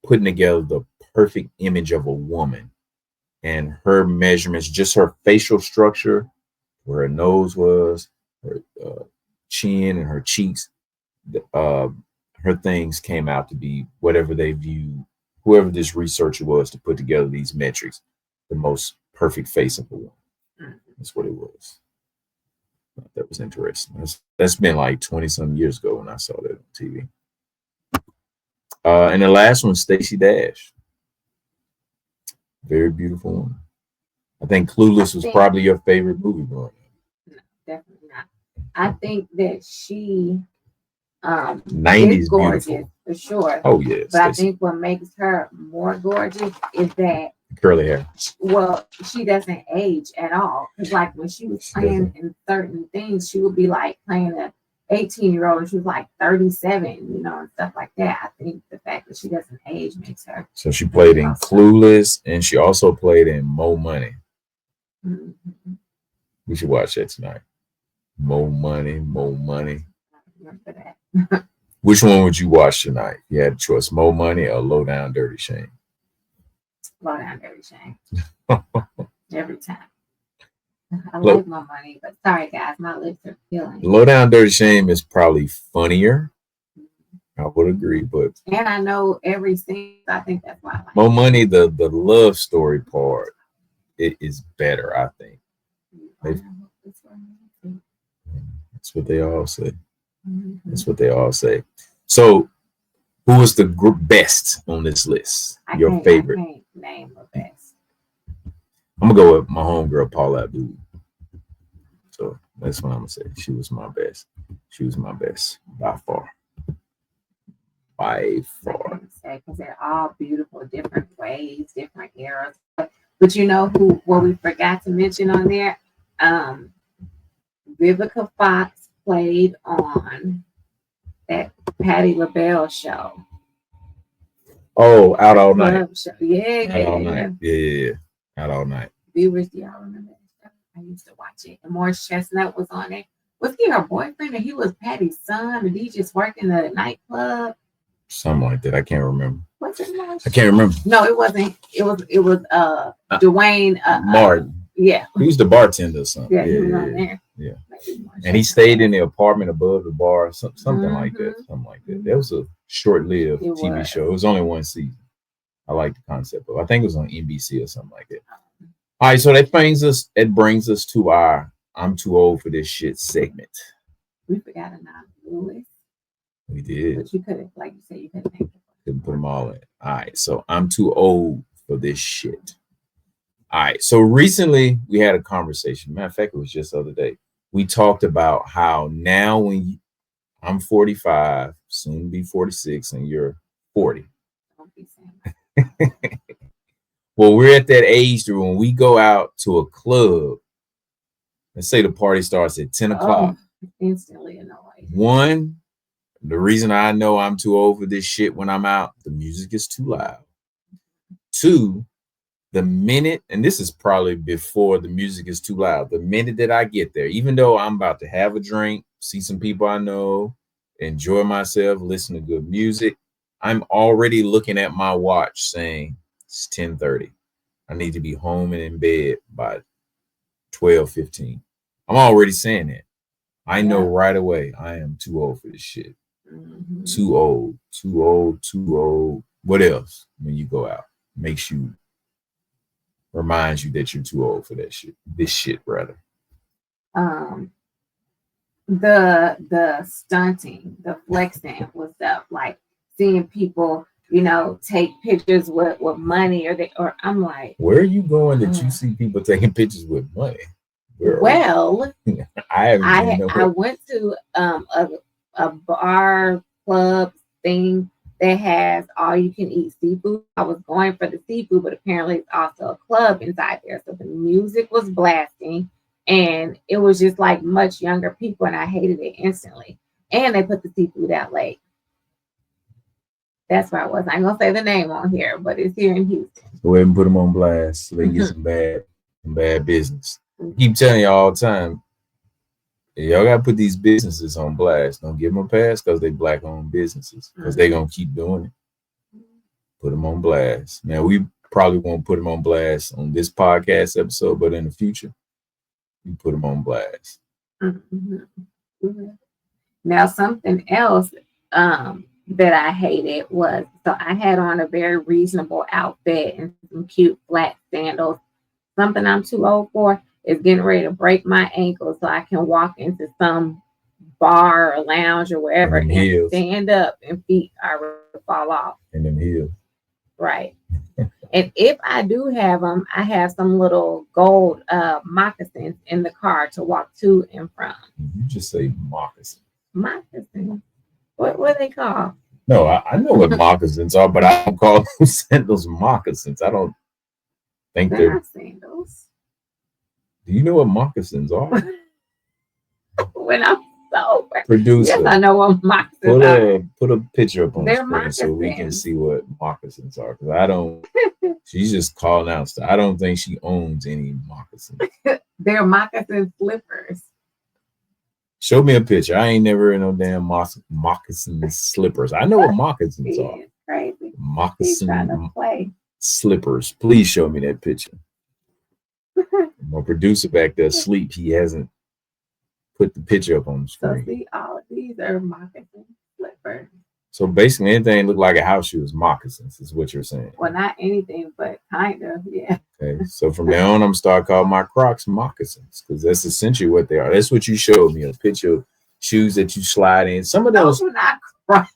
Speaker 1: putting together the perfect image of a woman and her measurements, just her facial structure, where her nose was, her chin and her cheeks, her things came out to be whatever they viewed, whoever this researcher was to put together these metrics, the most perfect face of a woman. That's what it was. That was interesting. That's been like 20 some years ago when I saw that on TV. And the last one, Stacey Dash. Very beautiful one. I think Clueless was probably your favorite movie growing up.
Speaker 2: No, definitely not. I think that she
Speaker 1: 90s
Speaker 2: is gorgeous
Speaker 1: beautiful.
Speaker 2: for sure.
Speaker 1: Oh yeah.
Speaker 2: But I think what makes her more gorgeous is that
Speaker 1: curly hair.
Speaker 2: Well, she doesn't age at all. Because like when she was playing in certain things, she would be like playing a 18-year-old and she was like 37, and stuff like that. I think the fact that she doesn't age makes her.
Speaker 1: So she played in Clueless and she also played in Mo Money. Mm-hmm. We should watch that tonight. Mo Money, Mo Money.
Speaker 2: I remember that.
Speaker 1: Which one would you watch tonight? You had a choice, Mo Money or Low Down Dirty Shame?
Speaker 2: Low Down Dirty Shame. Every time. I like my money, but sorry guys, my lips are feeling.
Speaker 1: Low Down Dirty Shame is probably funnier. I would agree, but
Speaker 2: and I know every scene. I think that's why I like
Speaker 1: Mo Money, the love story part, it is better, I think. That's what they all say. That's what they all say. So, who was the best on this list? Your favorite?
Speaker 2: I can't name the best.
Speaker 1: I'm gonna go with my homegirl Paula Abdul. So that's what I'm gonna say. She was my best. She was my best by far. By far.
Speaker 2: Because they're all beautiful, different ways, different eras. But you know what we forgot to mention on there? Vivica Fox played on that Patti LaBelle show.
Speaker 1: Oh, Out All Night.
Speaker 2: Show. Yeah,
Speaker 1: Out All Night. Yeah. Out All Night.
Speaker 2: Viewers, do y'all remember that show? I used to watch it. And Morris Chestnut was on it. Was he her boyfriend or he was Patty's son? Or did he just work in the nightclub?
Speaker 1: Something like that. I can't remember.
Speaker 2: What's it?
Speaker 1: I can't remember.
Speaker 2: No, it wasn't. It was Dwayne
Speaker 1: Martin.
Speaker 2: Yeah.
Speaker 1: He was the bartender or something.
Speaker 2: Yeah, he was on there.
Speaker 1: Yeah. And he stayed in the apartment above the bar, something like that. Something like that. That was a short-lived TV show. It was only one season. I like the concept of it. I think it was on NBC or something like that. All right, so that brings us to our I'm Too Old for This Shit segment.
Speaker 2: We forgot Lewis.
Speaker 1: We did.
Speaker 2: But you could have, like you said, you could have
Speaker 1: couldn't put them all in. All right, so I'm too old for this shit. All right, so recently we had a conversation. Matter of fact, it was just the other day. We talked about how now I'm 45, soon to be 46, and you're 40.
Speaker 2: Don't be saying
Speaker 1: Well, we're at that age where when we go out to a club, let's say the party starts at 10 o'clock.
Speaker 2: Instantly annoyed.
Speaker 1: One, the reason I know I'm too old for this shit when I'm out, the music is too loud. Two, the minute, and this is probably before the music is too loud, the minute that I get there, even though I'm about to have a drink, see some people I know, enjoy myself, listen to good music, I'm already looking at my watch saying it's 10:30. I need to be home and in bed by 12:15. I'm already saying that. I know right away I am too old for this shit. Mm-hmm. Too old. What else when you go out? Reminds you that you're too old for that shit. This shit, rather.
Speaker 2: The stunting, the flexing was up, like seeing people, take pictures with money, or I'm like,
Speaker 1: where are you going that you see people taking pictures with money?
Speaker 2: Well,
Speaker 1: I
Speaker 2: went to a bar club thing that has all you can eat seafood. I was going for the seafood, but apparently it's also a club inside there. So the music was blasting and it was just like much younger people, and I hated it instantly. And they put the seafood out late. That's where I was. I ain't gonna say the name on here, but it's here in Houston.
Speaker 1: Go ahead and put them on blast so they can get some bad business. I keep telling you all the time, y'all gotta put these businesses on blast. Don't give them a pass because they black-owned businesses, because they're gonna keep doing it. Put them on blast. Now, we probably won't put them on blast on this podcast episode, but in the future, we put them on blast.
Speaker 2: Mm-hmm. Now, something else that I hated was, so I had on a very reasonable outfit and some cute flat sandals. Something I'm too old for is getting ready to break my ankle so I can walk into some bar or lounge or wherever
Speaker 1: And
Speaker 2: and stand up and feet are ready to fall off.
Speaker 1: And them heels.
Speaker 2: Right. And if I do have them, I have some little gold moccasins in the car to walk to and from.
Speaker 1: You just say moccasins.
Speaker 2: Moccasins. What are they called?
Speaker 1: No, I know what moccasins are, but I don't call those sandals moccasins. I don't think they're
Speaker 2: not sandals.
Speaker 1: Do you know what moccasins are?
Speaker 2: When I'm sober.
Speaker 1: Producer.
Speaker 2: Yes, I know what moccasins are.
Speaker 1: Put a picture up on the
Speaker 2: They're
Speaker 1: screen so we can
Speaker 2: moccasins.
Speaker 1: see what moccasins are. Because I don't. She's just calling out stuff. I don't think she owns any moccasins.
Speaker 2: They're moccasin slippers.
Speaker 1: Show me a picture. I ain't never in no damn moccasin slippers. I know what moccasins are.
Speaker 2: Crazy.
Speaker 1: Moccasin slippers. Please show me that picture. My producer back there asleep. He hasn't put the picture up on the screen.
Speaker 2: So see, all of these are moccasin slippers.
Speaker 1: So basically anything look like a house shoe is moccasins, is what you're saying.
Speaker 2: Well, not anything, but kind of, yeah.
Speaker 1: Okay. So from now on, I'm gonna start calling my Crocs moccasins because that's essentially what they are. That's what you showed me, a picture of shoes that you slide in. Some of those
Speaker 2: were not Crocs.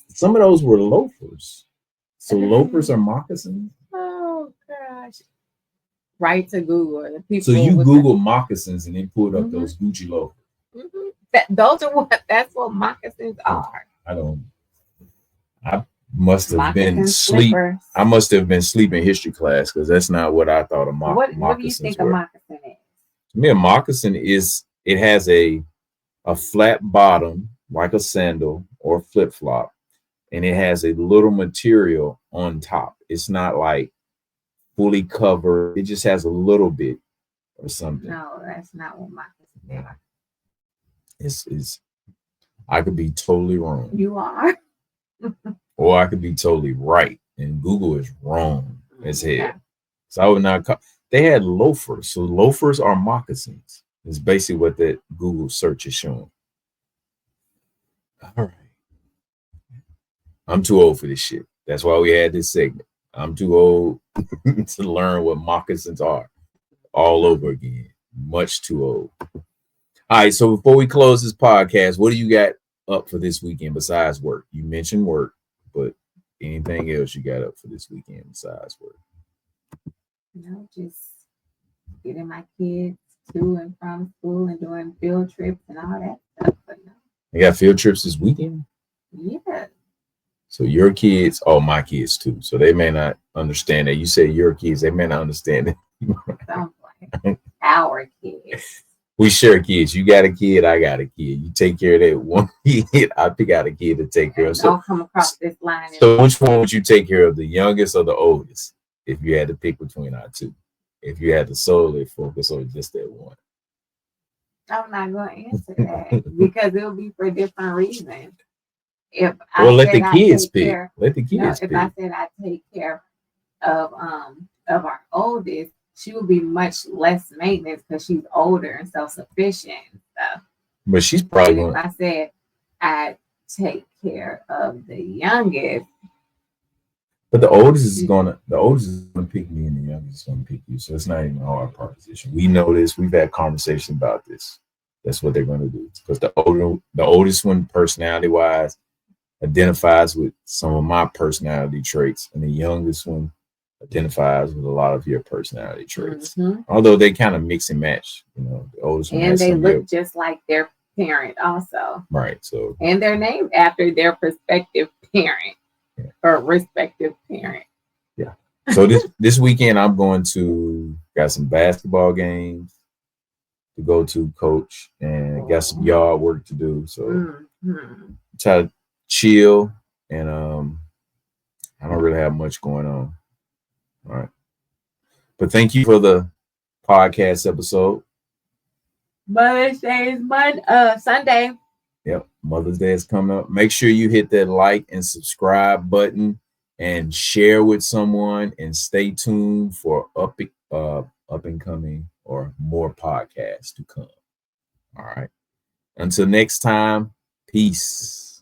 Speaker 1: Some of those were loafers. So loafers are moccasins.
Speaker 2: Oh gosh. Right to Google.
Speaker 1: So you Google moccasins and then pulled up those Gucci loafers.
Speaker 2: That's what moccasins are.
Speaker 1: I must have been sleep. I must have been sleeping history class because that's not what I thought a moccasins were. What do you think a moccasin is? To me, a moccasin is it has a flat bottom like a sandal or flip flop, and it has a little material on top. It's not like fully covered. It just has a little bit or something.
Speaker 2: No, that's not what moccasins are.
Speaker 1: It's I could be totally wrong.
Speaker 2: You are.
Speaker 1: Or I could be totally right, and Google is wrong as hell. So I would not call. They had loafers, so loafers are moccasins. It's basically what that Google search is showing. All right, I'm too old for this shit. That's why we had this segment. I'm too old to learn what moccasins are all over again. Much too old. All right, so before we close this podcast, what do you got up for this weekend besides work? You mentioned work, but anything else you got up for this weekend besides work?
Speaker 2: No, just getting my kids to and from school and doing field trips and all that stuff. But no.
Speaker 1: You got field trips this weekend?
Speaker 2: Yeah.
Speaker 1: So your kids, my kids too. So they may not understand that. You say your kids, they may not understand it.
Speaker 2: Sounds like our kids.
Speaker 1: We share kids. You got a kid, I got a kid. You take care of that one kid, I pick out a kid to take care of. So
Speaker 2: don't come across this line.
Speaker 1: So which one would you take care of, the youngest or the oldest, if you had to pick between our two? If you had to solely focus on just that one?
Speaker 2: I'm not going to answer that because it'll be for different reasons. If
Speaker 1: let the kids pick. Let the kids pick.
Speaker 2: If I said I take care of our oldest, she would be much less maintenance because she's older and self-sufficient and stuff.
Speaker 1: But she's probably
Speaker 2: if I said I take care of the youngest.
Speaker 1: But the oldest is gonna pick me and the youngest is gonna pick you. So it's not even a hard proposition. We know this, we've had conversations about this. That's what they're gonna do. Because the oldest one, personality wise, identifies with some of my personality traits, and the youngest one identifies with a lot of your personality traits. Although they kind of mix and match, the oldest one.
Speaker 2: And they look just like their parent also.
Speaker 1: Right. So
Speaker 2: and they're named after their prospective parent or respective parent.
Speaker 1: Yeah. So this weekend I'm going to got some basketball games to go to, coach, and got some yard work to do. So try to chill, and I don't really have much going on. All right. But thank you for the podcast episode.
Speaker 2: Mother's Day is Sunday.
Speaker 1: Yep. Mother's Day is coming up. Make sure you hit that like and subscribe button and share with someone, and stay tuned for up and coming or more podcasts to come. All right. Until next time, peace.